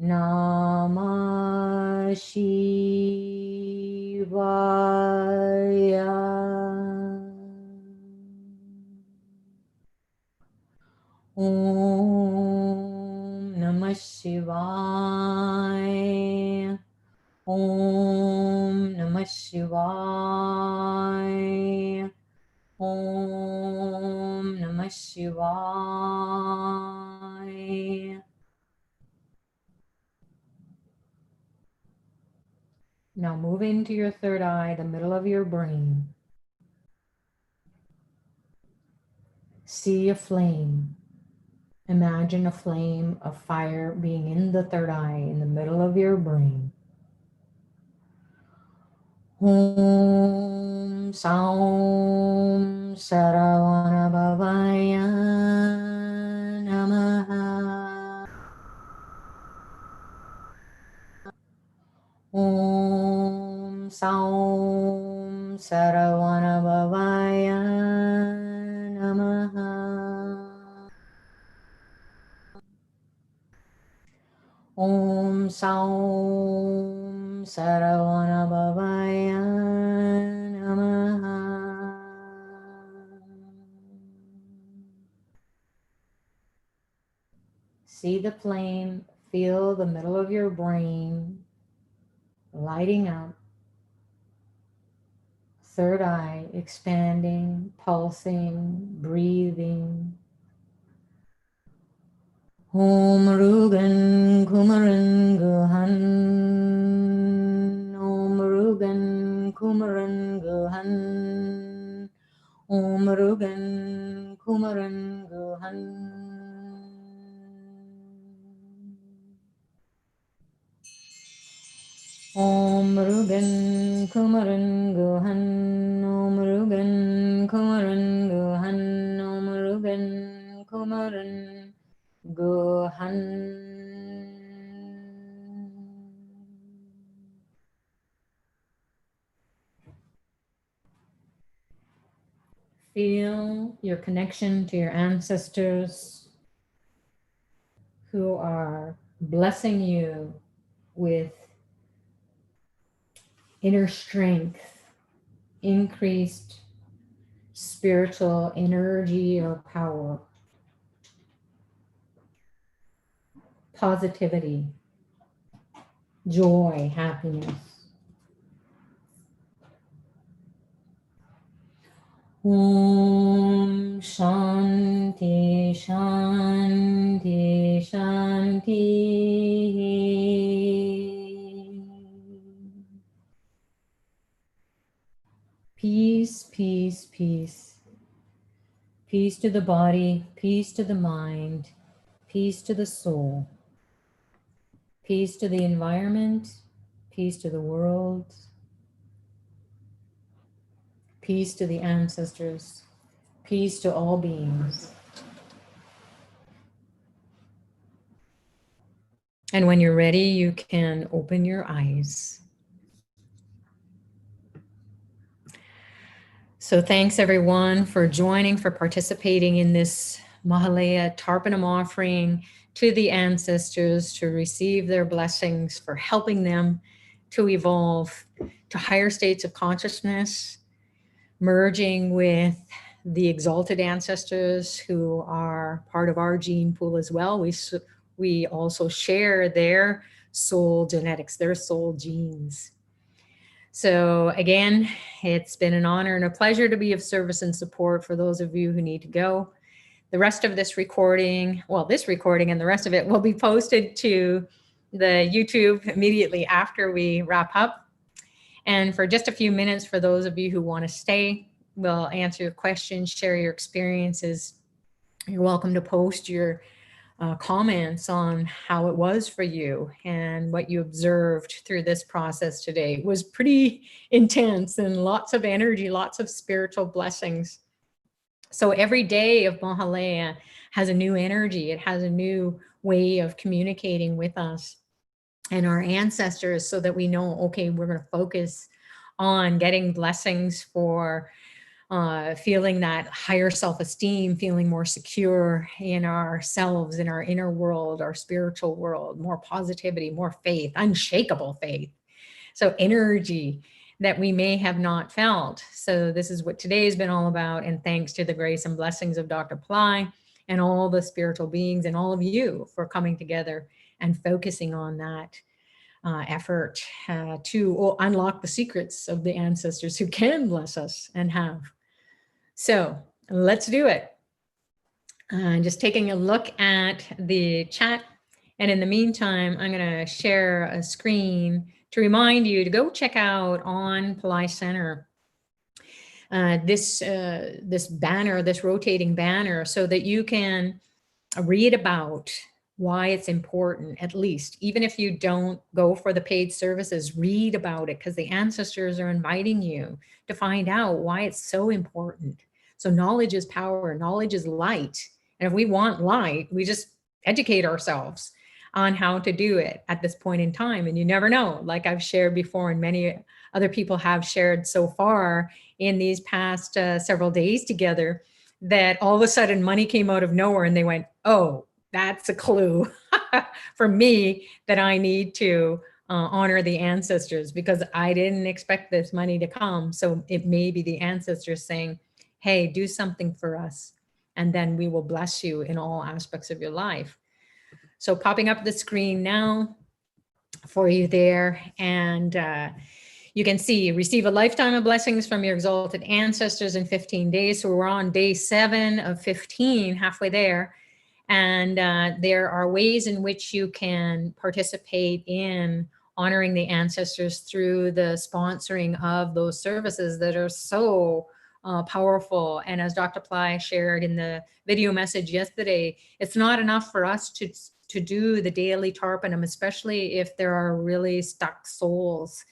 Namah Shivaya. Om Namah Shivaya. Om Namah Shivaya. Om Namah Shivaya. Now move into your third eye, the middle of your brain. See a flame. Imagine a flame of fire being in the third eye, in the middle of your brain. Om Saum Saravana Bhavaya Namaha. Om Saum Saravana Bhavaya Namaha. Om Saum Saravana Bhavaya Namaha. See the flame, feel the middle of your brain lighting up. Third eye expanding, pulsing, breathing. Om Rugan Kumaran Guhan. Om Rugan Kumaran Guhan. Om Rugan Kumaran Guhan. Om Rugan Kumaran Guhan. Om Rugan Kumaran Guhan. Om Rugan Kumaran Guhan. Feel your connection to your ancestors who are blessing you with inner strength, increased spiritual energy or power, positivity, joy, happiness. Om Shanti Shanti Shanti. Peace, peace, peace. Peace to the body, peace to the mind, peace to the soul, peace to the environment, peace to the world, Peace to the ancestors. Peace to all beings. And when you're ready, you can open your eyes. So thanks everyone for joining, for participating in this Mahalaya Tarpanam offering to the ancestors to receive their blessings, for helping them to evolve to higher states of consciousness, merging with the exalted ancestors who are part of our gene pool as well. We also share their soul genetics, their soul genes. So again, it's been an honor and a pleasure to be of service and support for those of you who need to go. The rest of this recording, well, this recording and the rest of it will be posted to the YouTube immediately after we wrap up. And for just a few minutes, for those of you who want to stay, we'll answer your questions, share your experiences. You're welcome to post your comments on how it was for you and what you observed through this process today. It was pretty intense and lots of energy, lots of spiritual blessings. So every day of Mahalaya has a new energy. It has a new way of communicating with us and our ancestors, so that we know, okay, we're going to focus on getting blessings for feeling that higher self-esteem, feeling more secure in ourselves, in our inner world, our spiritual world, more positivity, more faith, unshakable faith. So energy that we may have not felt. So this is what today has been all about. And thanks to the grace and blessings of Dr. Ply and all the spiritual beings and all of you for coming together and focusing on that effort to unlock the secrets of the ancestors who can bless us and have. So let's do it. Just taking a look at the chat. And in the meantime, I'm going to share a screen to remind you to go check out on Ply Center this banner, this rotating banner, so that you can read about why it's important, at least, even if you don't go for the paid services, read about it, because the ancestors are inviting you to find out why it's so important. So knowledge is power, knowledge is light. And if we want light, we just educate ourselves on how to do it at this point in time. And you never know, like I've shared before, and many other people have shared so far in these past several days together, that all of a sudden money came out of nowhere and they went, oh, that's a clue for me that I need to honor the ancestors, because I didn't expect this money to come. So it may be the ancestors saying, hey, do something for us, and then we will bless you in all aspects of your life. So popping up the screen now for you there. And you can see, receive a lifetime of blessings from your exalted ancestors in 15 days. So we're on day 7 of 15, halfway there. And there are ways in which you can participate in honoring the ancestors through the sponsoring of those services that are so powerful. And as Dr. Ply shared in the video message yesterday, it's not enough for us to do the daily Tarpanam, especially if there are really stuck souls.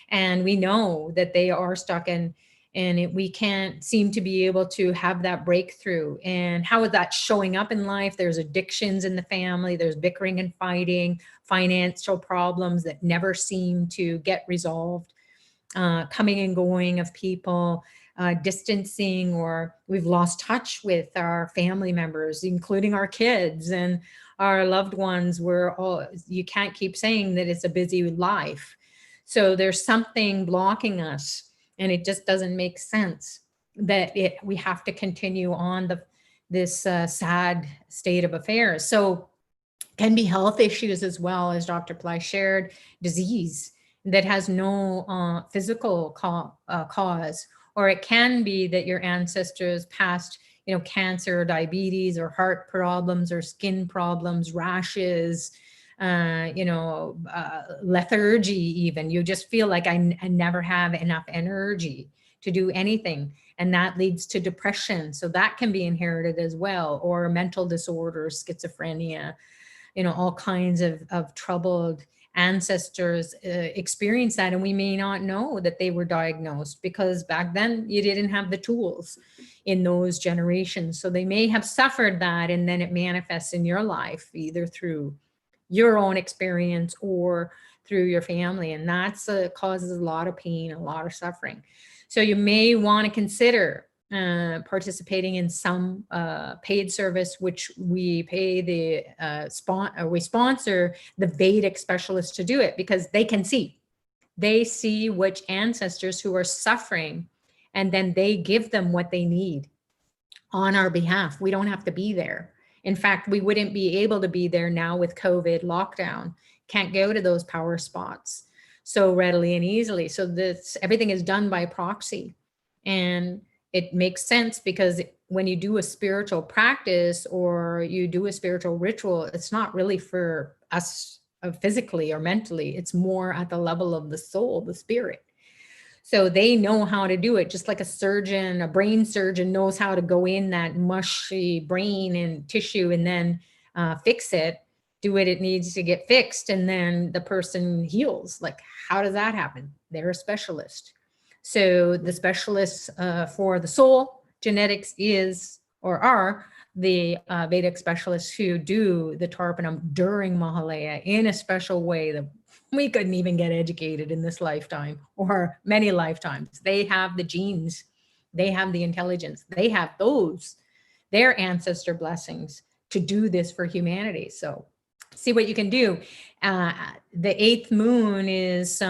And we know that they are stuck, and we can't seem to be able to have that breakthrough. And how is that showing up in life? There's addictions in the family, there's bickering and fighting, financial problems that never seem to get resolved, coming and going of people, distancing, or we've lost touch with our family members, including our kids and our loved ones. You can't keep saying that it's a busy life. So there's something blocking us, and it just doesn't make sense that we have to continue on this sad state of affairs. So can be health issues as well, as Dr. Ply shared, disease that has no physical cause, or it can be that your ancestors passed, cancer, or diabetes, or heart problems, or skin problems, rashes, lethargy even. You just feel like I never have enough energy to do anything. And that leads to depression. So that can be inherited as well, or mental disorders, schizophrenia, all kinds of troubled ancestors experienced that, and we may not know that they were diagnosed because back then you didn't have the tools in those generations. So they may have suffered that, and then it manifests in your life either through your own experience or through your family, and that's causes a lot of pain, a lot of suffering. So you may want to consider participating in some paid service, which we pay the we sponsor the Vedic specialists to do it, because they see which ancestors who are suffering, and then they give them what they need on our behalf. We don't have to be there. In fact, we wouldn't be able to be there now with COVID lockdown. Can't go to those power spots so readily and easily. So this, everything is done by proxy. And it makes sense because when you do a spiritual practice or you do a spiritual ritual, it's not really for us physically or mentally. It's more at the level of the soul, the spirit. So they know how to do it, just like a surgeon, a brain surgeon knows how to go in that mushy brain and tissue and then fix it, do it needs to get fixed, and then the person heals. Like, how does that happen? They're a specialist. So the specialists for the soul genetics is or are the Vedic specialists who do the Tarpanam during Mahalaya in a special way that we couldn't even get educated in this lifetime or many lifetimes. They have the genes, they have the intelligence, they have their ancestor blessings to do this for humanity. So see what you can do. The eighth moon is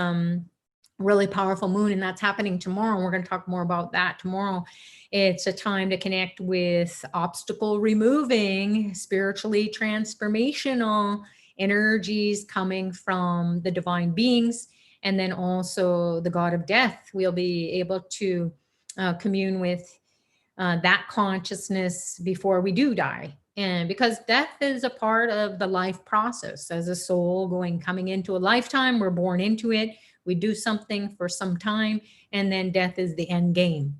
really powerful moon, and that's happening tomorrow. And we're going to talk more about that tomorrow. It's a time to connect with obstacle removing, spiritually transformational energies coming from the divine beings, and then also the god of death. We'll be able to commune with that consciousness before we do die. And because death is a part of the life process, as a soul coming into a lifetime, we're born into it, we do something for some time, and then death is the end game.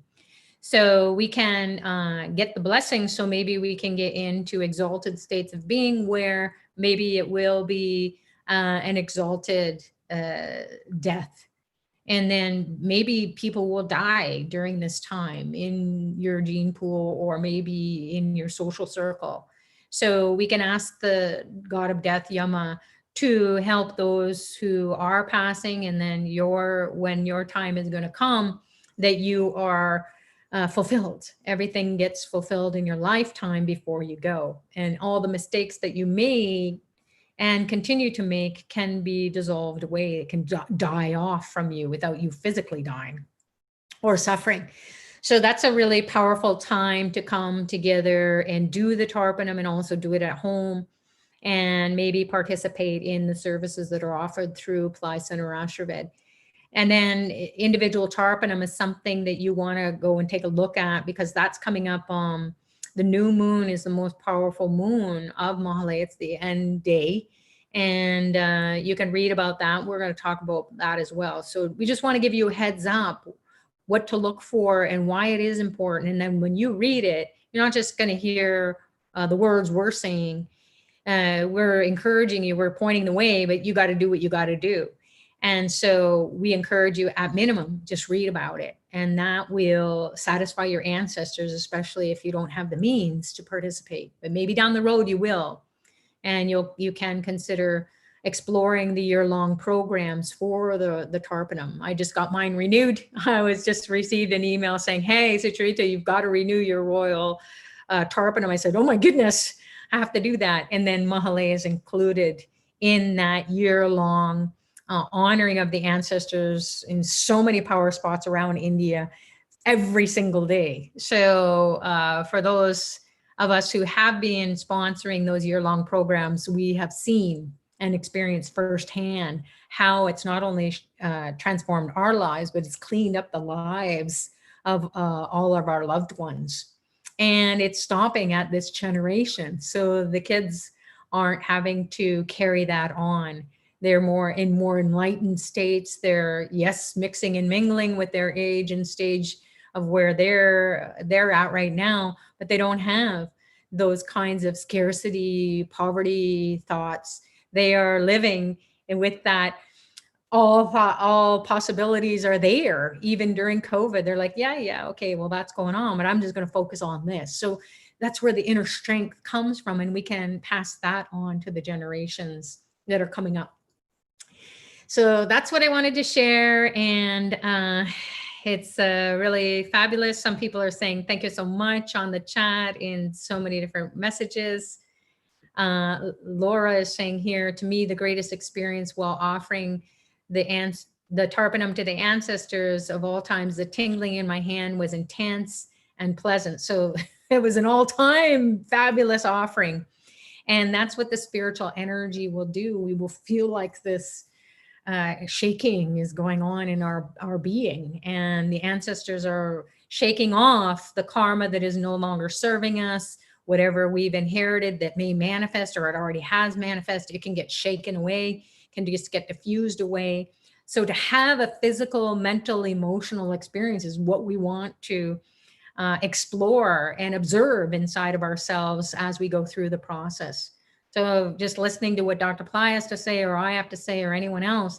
So we can get the blessings. So maybe we can get into exalted states of being where maybe it will be an exalted death. And then maybe people will die during this time in your gene pool or maybe in your social circle. So we can ask the god of death, Yama, to help those who are passing, and then when your time is going to come, that you are fulfilled. Everything gets fulfilled in your lifetime before you go. And all the mistakes that you made and continue to make can be dissolved away. It can die off from you without you physically dying or suffering. So that's a really powerful time to come together and do the Tarpanam, and also do it at home, and maybe participate in the services that are offered through Apply Center Ashurved. And then individual Tarpanam is something that you want to go and take a look at, because that's coming up. The new moon is the most powerful moon of Mahalaya. It's the end day. And you can read about that. We're going to talk about that as well. So we just want to give you a heads up what to look for and why it is important. And then when you read it, you're not just going to hear the words we're saying. We're encouraging you, we're pointing the way, but you got to do what you got to do. And so we encourage you, at minimum, just read about it. And that will satisfy your ancestors, especially if you don't have the means to participate. But maybe down the road you will. And you can consider exploring the year-long programs for the Tarpanam. I just got mine renewed. I was just received an email saying, hey, Sucharita, you've got to renew your royal Tarpanam. I said, oh my goodness, I have to do that. And then Mahalaya is included in that year-long honoring of the ancestors in so many power spots around India every single day. So for those of us who have been sponsoring those year-long programs, we have seen and experienced firsthand how it's not only transformed our lives, but it's cleaned up the lives of all of our loved ones. And it's stopping at this generation. So the kids aren't having to carry that on. They're more enlightened states. They're, yes, mixing and mingling with their age and stage of where they're at right now, but they don't have those kinds of scarcity, poverty thoughts. They are living And with that, all possibilities are there. Even during COVID, they're like, yeah, okay, well, that's going on, but I'm just going to focus on this. So that's where the inner strength comes from, and we can pass that on to the generations that are coming up. So that's what I wanted to share, and it's really fabulous. Some people are saying thank you so much on the chat in so many different messages. Laura is saying here, to me, the greatest experience while offering the Tarpanam to the ancestors of all times, the tingling in my hand was intense and pleasant. So it was an all-time fabulous offering. And that's what the spiritual energy will do. We will feel like this shaking is going on in our being, and the ancestors are shaking off the karma that is no longer serving us. Whatever we've inherited that may manifest, or it already has manifested, it can get shaken away, can just get diffused away. So to have a physical, mental, emotional experience is what we want to explore and observe inside of ourselves as we go through the process. So just listening to what Dr. Ply has to say, or I have to say, or anyone else,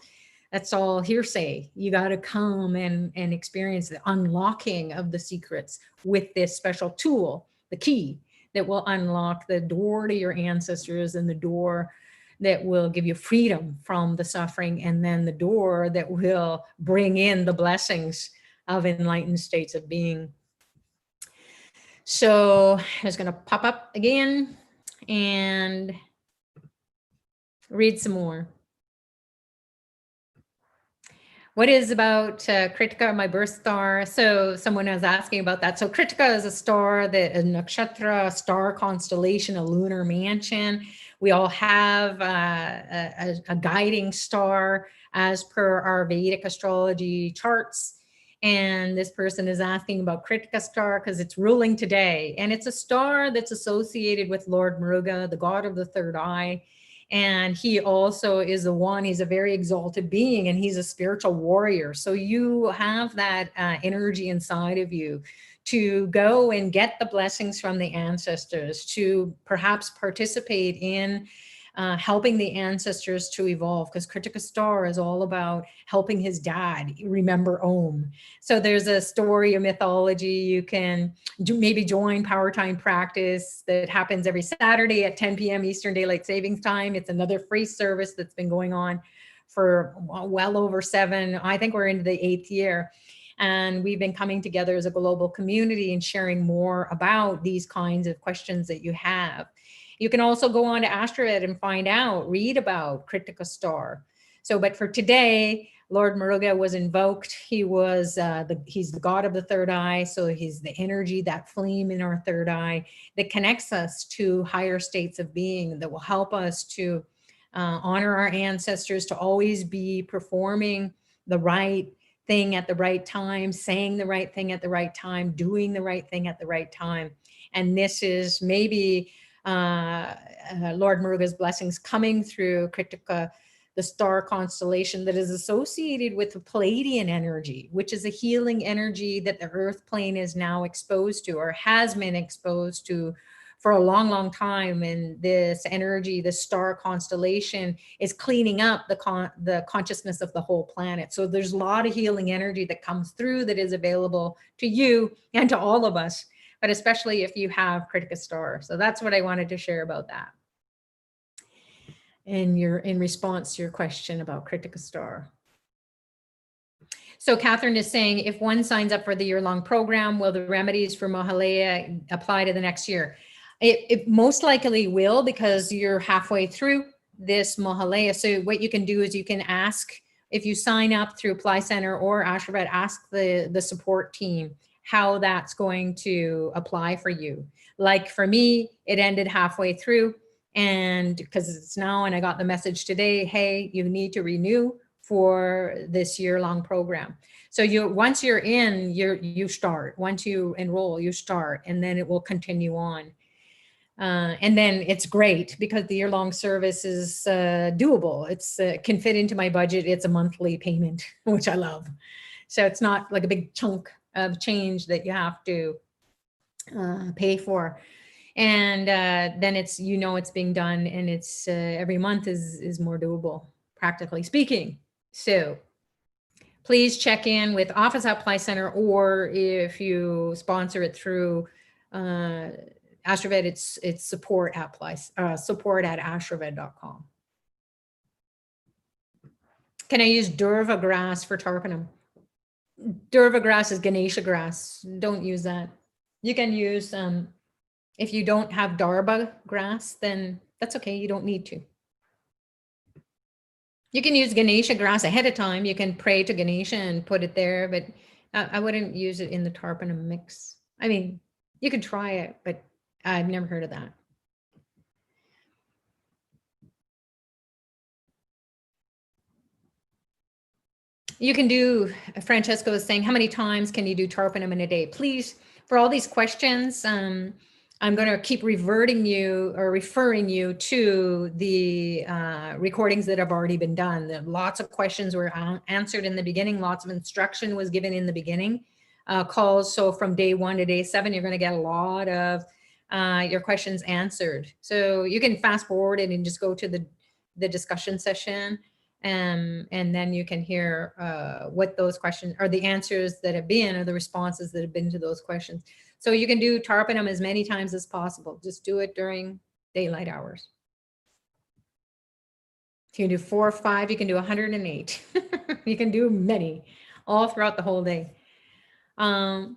that's all hearsay. You got to come and experience the unlocking of the secrets with this special tool, the key that will unlock the door to your ancestors, and the door that will give you freedom from the suffering, and then the door that will bring in the blessings of enlightened states of being. So I was going to pop up again and read some more. What is about Kritika, my birth star? So someone was asking about that. So Kritika is a star, that a nakshatra, a star constellation, a lunar mansion. We all have a guiding star as per our Vedic astrology charts. And this person is asking about Kritika star because it's ruling today. And it's a star that's associated with Lord Muruga, the god of the third eye. And he also is the one, he's a very exalted being, and he's a spiritual warrior. So you have that energy inside of you to go and get the blessings from the ancestors, to perhaps participate in helping the ancestors to evolve, because Kritika Star is all about helping his dad remember Om. So there's a story, a mythology. You can maybe join Power Time Practice that happens every Saturday at 10 p.m. Eastern Daylight Savings Time. It's another free service that's been going on for well over 7. I think we're into the 8th year. And we've been coming together as a global community and sharing more about these kinds of questions that you have. You can also go on to AstroEd and find out, read about Kritika Star. So, but for today, Lord Muruga was invoked. He was he's the god of the third eye. So he's the energy, that flame in our third eye that connects us to higher states of being, that will help us to honor our ancestors, to always be performing the right thing at the right time, saying the right thing at the right time, doing the right thing at the right time. And this is maybe Lord Muruga's blessings coming through Kritika, the star constellation that is associated with the Palladian energy, which is a healing energy that the earth plane is now exposed to, or has been exposed to for a long, long time. And this energy, the star constellation, is cleaning up the consciousness of the whole planet. So there's a lot of healing energy that comes through that is available to you and to all of us, but especially if you have Kritika Star. So that's what I wanted to share about that. And in response to your question about Kritika Star. So Catherine is saying, if one signs up for the year-long program, will the remedies for Mahalaya apply to the next year? It most likely will, because you're halfway through this Mahalaya. So what you can do is you can ask, if you sign up through Apply Center or AstroEd, ask the support team how that's going to apply for you. Like for me, it ended halfway through, and because it's now, and I got the message today, hey, you need to renew for this year-long program. So once you're in, you start. Once you enroll, you start, and then it will continue on. And then it's great because the year-long service is doable. It's can fit into my budget. It's a monthly payment, which I love. So it's not like a big chunk of change that you have to pay for. And then it's, it's being done, and it's every month is more doable practically speaking. So please check in with Office at Apply Center, or if you sponsor it through Astroved, it's support at astroved.com. Can I use Durva grass for Tarpanam? Durva grass is Ganesha grass. Don't use that. You can use, if you don't have Darba grass, then that's okay. You don't need to. You can use Ganesha grass ahead of time. You can pray to Ganesha and put it there, but I wouldn't use it in the Tarpanam mix. I mean, you could try it, but I've never heard of that. You can do, Francesco is saying, how many times can you do Tarpanam in a day? Please, for all these questions, I'm going to keep referring you to the recordings that have already been done. Lots of questions were answered in the beginning. Lots of instruction was given in the beginning calls. So from day 1 to day 7, you're going to get a lot of your questions answered. So you can fast forward it and just go to the discussion session. And then you can hear what those questions are, the answers that have been, or the responses that have been to those questions. So you can do Tarpanam as many times as possible. Just do it during daylight hours. If you can do 4 or 5, you can do 108. You can do many, all throughout the whole day. I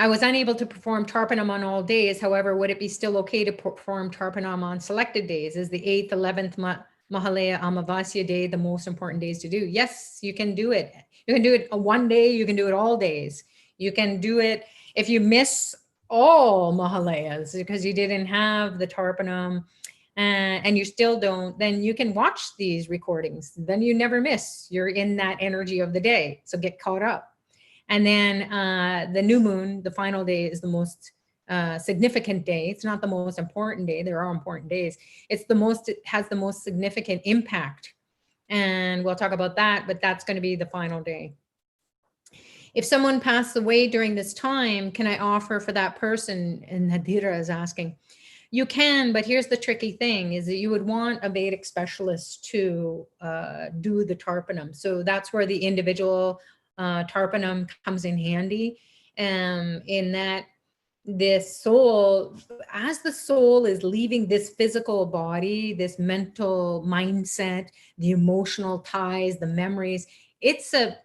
was unable to perform Tarpanam on all days. However, would it be still okay to perform Tarpanam on selected days? Is the 8th, 11th, Mahalaya, Amavasya day the most important days to do? Yes, you can do it. You can do it one day. You can do it all days. You can do it if you miss all Mahalayas because you didn't have the Tarpanam and you still don't, then you can watch these recordings. Then you never miss. You're in that energy of the day. So get caught up. And then the new moon, the final day, is the most significant day. It's not the most important day. There are important days. It has the most significant impact. And we'll talk about that, but that's going to be the final day. If someone passed away during this time, can I offer for that person? And Nadira is asking. You can, but here's the tricky thing is that you would want a Vedic specialist to do the Tarpanam. So that's where the individual Tarpanam comes in handy, in that this soul, as the soul is leaving this physical body, this mental mindset, the emotional ties, the memories, it's a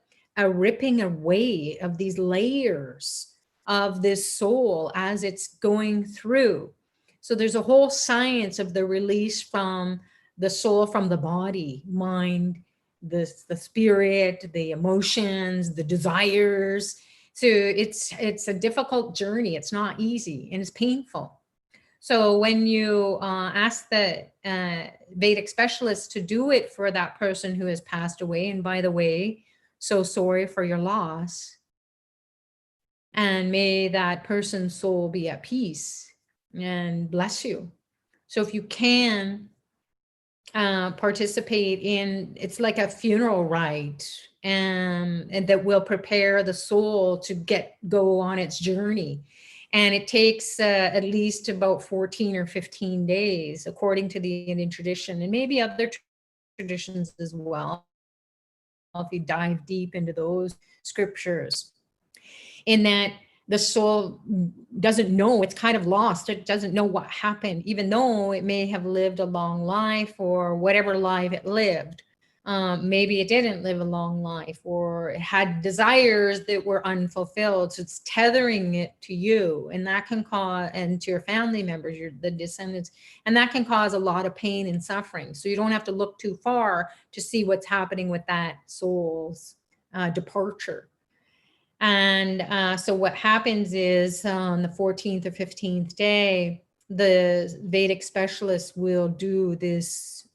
ripping away of these layers of this soul as it's going through. So there's a whole science of the release from the soul, from the body, mind, the spirit, the emotions, the desires. So it's a difficult journey. It's not easy and it's painful. So when you ask the Vedic specialist to do it for that person who has passed away, and by the way, so sorry for your loss, and may that person's soul be at peace and bless you. So if you can participate in, it's like a funeral rite, and that will prepare the soul to go on its journey. And it takes at least about 14 or 15 days, according to the Indian tradition, and maybe other traditions as well, if you dive deep into those scriptures, in that the soul doesn't know, it's kind of lost. It doesn't know what happened, even though it may have lived a long life, or whatever life it lived. Maybe it didn't live a long life, or it had desires that were unfulfilled. So it's tethering it to you, and that can cause, and to your family members, the descendants, and that can cause a lot of pain and suffering. So you don't have to look too far to see what's happening with that soul's departure. And so what happens is on the 14th or 15th day, the Vedic specialist will do this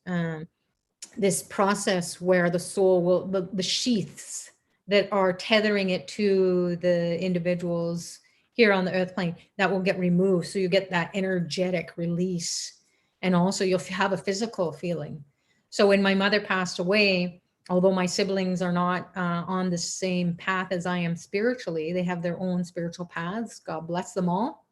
this process where the soul will, the sheaths that are tethering it to the individuals here on the earth plane, that will get removed. So you get that energetic release, and also you'll have a physical feeling. So when my mother passed away, although my siblings are not on the same path as I am spiritually, they have their own spiritual paths. God bless them all.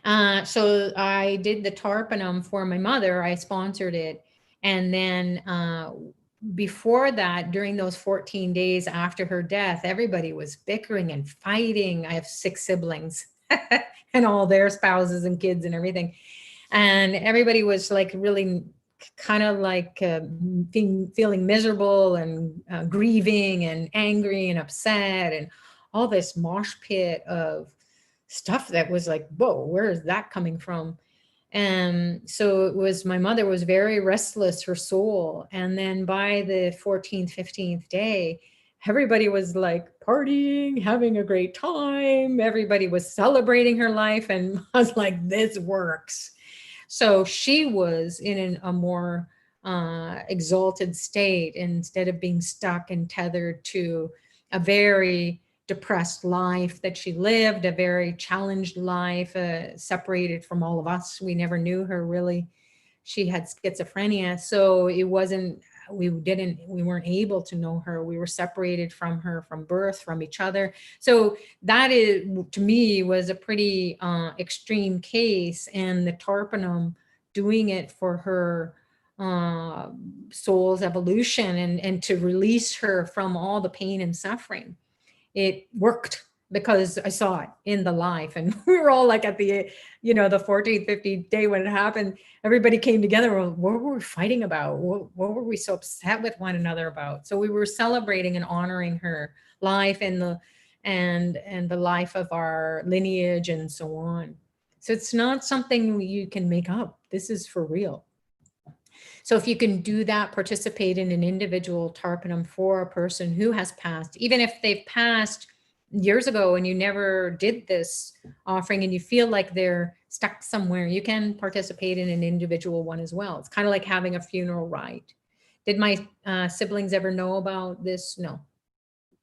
So I did the Tarpanam for my mother. I sponsored it. And then before that, during those 14 days after her death, everybody was bickering and fighting. I have 6 siblings and all their spouses and kids and everything. And everybody was like really kind of like feeling miserable and grieving and angry and upset and all this mosh pit of stuff that was like, whoa, where is that coming from? And so it was, my mother was very restless, her soul. And then by the 14th, 15th day, everybody was like partying, having a great time. Everybody was celebrating her life. And I was like, this works. So she was in a more exalted state, instead of being stuck and tethered to a very depressed life that she lived, a very challenged life, separated from all of us. We never knew her really. She had schizophrenia. So it wasn't, we weren't able to know her. We were separated from her from birth, from each other. So that is, to me, was a pretty extreme case. And the Tarpanam doing it for her soul's evolution and to release her from all the pain and suffering, it worked, because I saw it in the life. And we were all like at the, the 14th, 15th day when it happened, everybody came together. What were we fighting about? What were we so upset with one another about? So we were celebrating and honoring her life and the life of our lineage and so on. So it's not something you can make up. This is for real. So if you can do that, participate in an individual Tarpanam for a person who has passed, even if they've passed years ago and you never did this offering and you feel like they're stuck somewhere, you can participate in an individual one as well. It's kind of like having a funeral rite. Did my siblings ever know about this? No,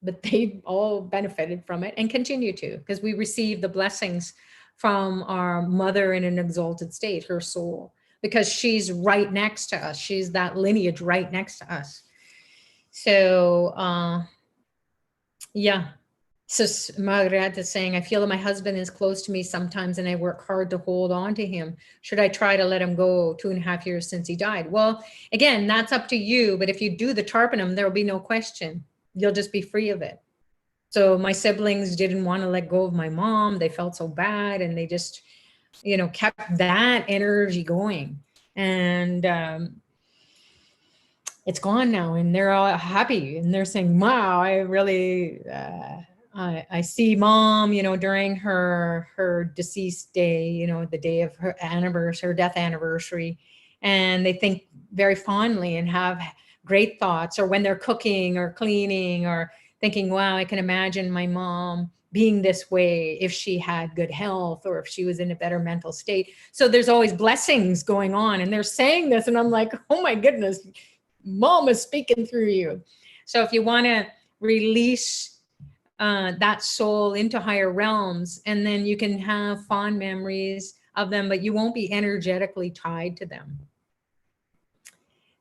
but they all benefited from it and continue to, because we receive the blessings from our mother in an exalted state, her soul, because she's right next to us. She's that lineage right next to us. So yeah. So Margaret is saying, I feel that my husband is close to me sometimes and I work hard to hold on to him. Should I try to let him go? 2.5 years since he died. Well, again, that's up to you. But if you do the Tarpanam, there will be no question. You'll just be free of it. So my siblings didn't want to let go of my mom. They felt so bad and they just, kept that energy going. And it's gone now and they're all happy and they're saying, wow, I really, I see mom, during her deceased day, the day of her anniversary, her death anniversary. And they think very fondly and have great thoughts, or when they're cooking or cleaning or thinking, wow, I can imagine my mom being this way if she had good health or if she was in a better mental state. So there's always blessings going on and they're saying this. And I'm like, oh my goodness, mom is speaking through you. So if you want to release that soul into higher realms, and then you can have fond memories of them, but you won't be energetically tied to them.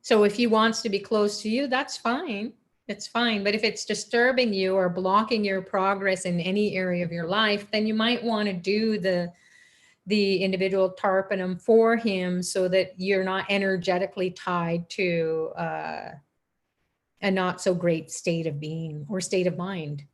So if he wants to be close to you, that's fine. It's fine. But if it's disturbing you or blocking your progress in any area of your life, then you might want to do the individual Tarpanam for him so that you're not energetically tied to a not so great state of being or state of mind.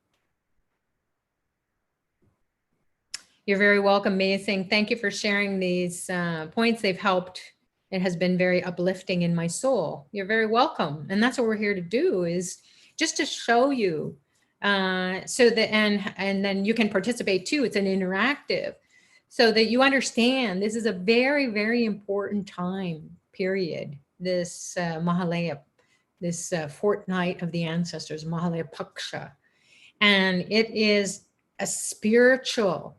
You're very welcome, Amazing. Thank you for sharing these points. They've helped. It has been very uplifting in my soul. You're very welcome. And that's what we're here to do, is just to show you so that, and then you can participate too. It's an interactive, so that you understand this is a very, very important time period. This Mahalaya, this fortnight of the ancestors, Mahalaya Paksha. And it is a spiritual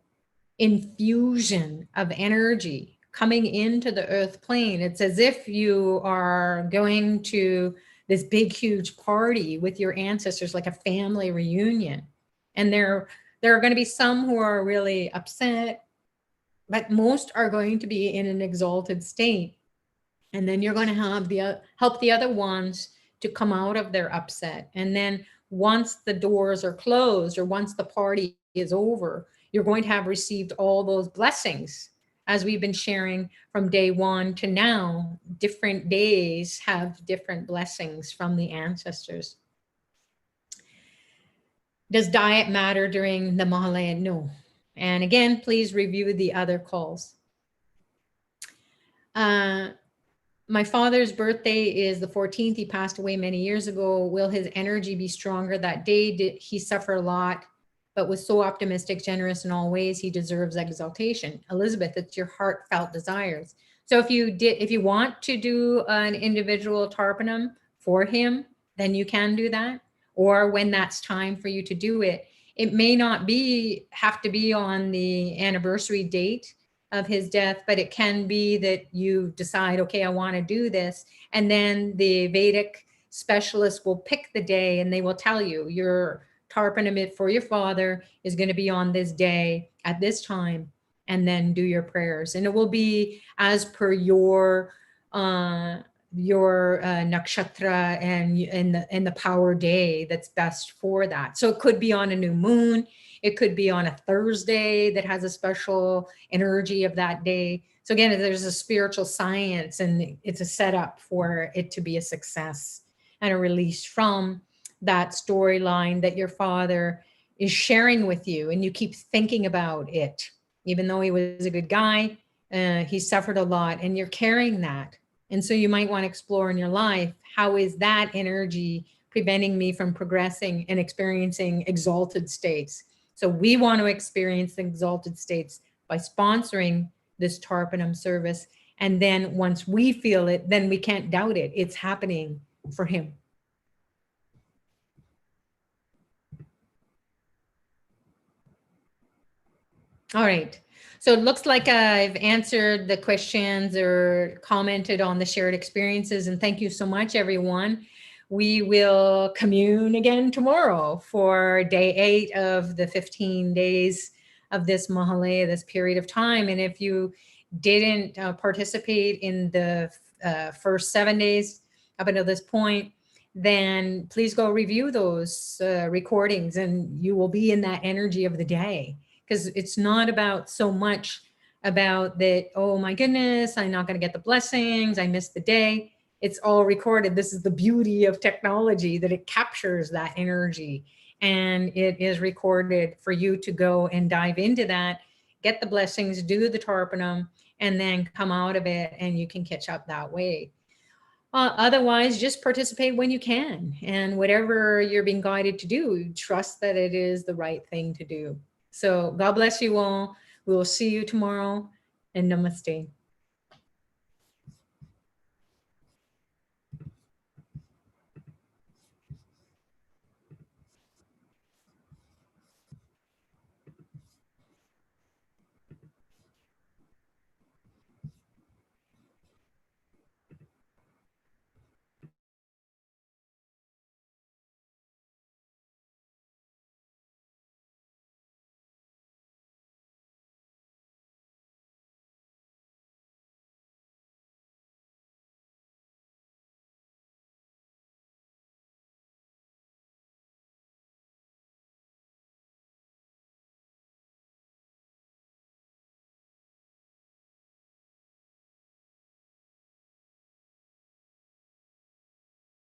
infusion of energy coming into the earth plane. It's as if you are going to this big, huge party with your ancestors, like a family reunion. And there are going to be some who are really upset, but most are going to be in an exalted state. And then you're going to have help the other ones to come out of their upset. And then once the doors are closed, or once the party is over, you're going to have received all those blessings as we've been sharing from day one to now, different days have different blessings from the ancestors. Does diet matter during the Mahalaya? No. And again, please review the other calls. My father's birthday is the 14th. He passed away many years ago. Will his energy be stronger that day? Did he suffer a lot, but was so optimistic, generous in all ways? He deserves exaltation. Elizabeth, it's your heartfelt desires. So if you want to do an individual tarpanam for him, then you can do that. Or when that's time for you to do it, it may not have to be on the anniversary date of his death, but it can be that you decide, okay, I want to do this. And then the Vedic specialist will pick the day and they will tell you your tarpanam for your father is going to be on this day at this time, and then do your prayers. And it will be as per your nakshatra and the power day that's best for that. So it could be on a new moon. It could be on a Thursday that has a special energy of that day. So again, there's a spiritual science and it's a setup for it to be a success and a release from that storyline that your father is sharing with you. And you keep thinking about it, even though he was a good guy, he suffered a lot and you're carrying that. And so you might want to explore in your life, how is that energy preventing me from progressing and experiencing exalted states? So we want to experience the exalted states by sponsoring this tarpanam service. And then once we feel it, then we can't doubt it. It's happening for him. All right. So it looks like I've answered the questions or commented on the shared experiences. And thank you so much, everyone. We will commune again tomorrow for day 8 of the 15 days of this Mahalaya, this period of time. And if you didn't participate in the first 7 days up until this point, then please go review those recordings and you will be in that energy of the day. Because it's not about so much about that, oh my goodness, I'm not going to get the blessings, I missed the day. It's all recorded. This is the beauty of technology, that it captures that energy and it is recorded for you to go and dive into that, get the blessings, do the tarpanam, and then come out of it and you can catch up that way. Otherwise, just participate when you can, and whatever you're being guided to do, trust that it is the right thing to do. So God bless you all. We will see you tomorrow, and namaste.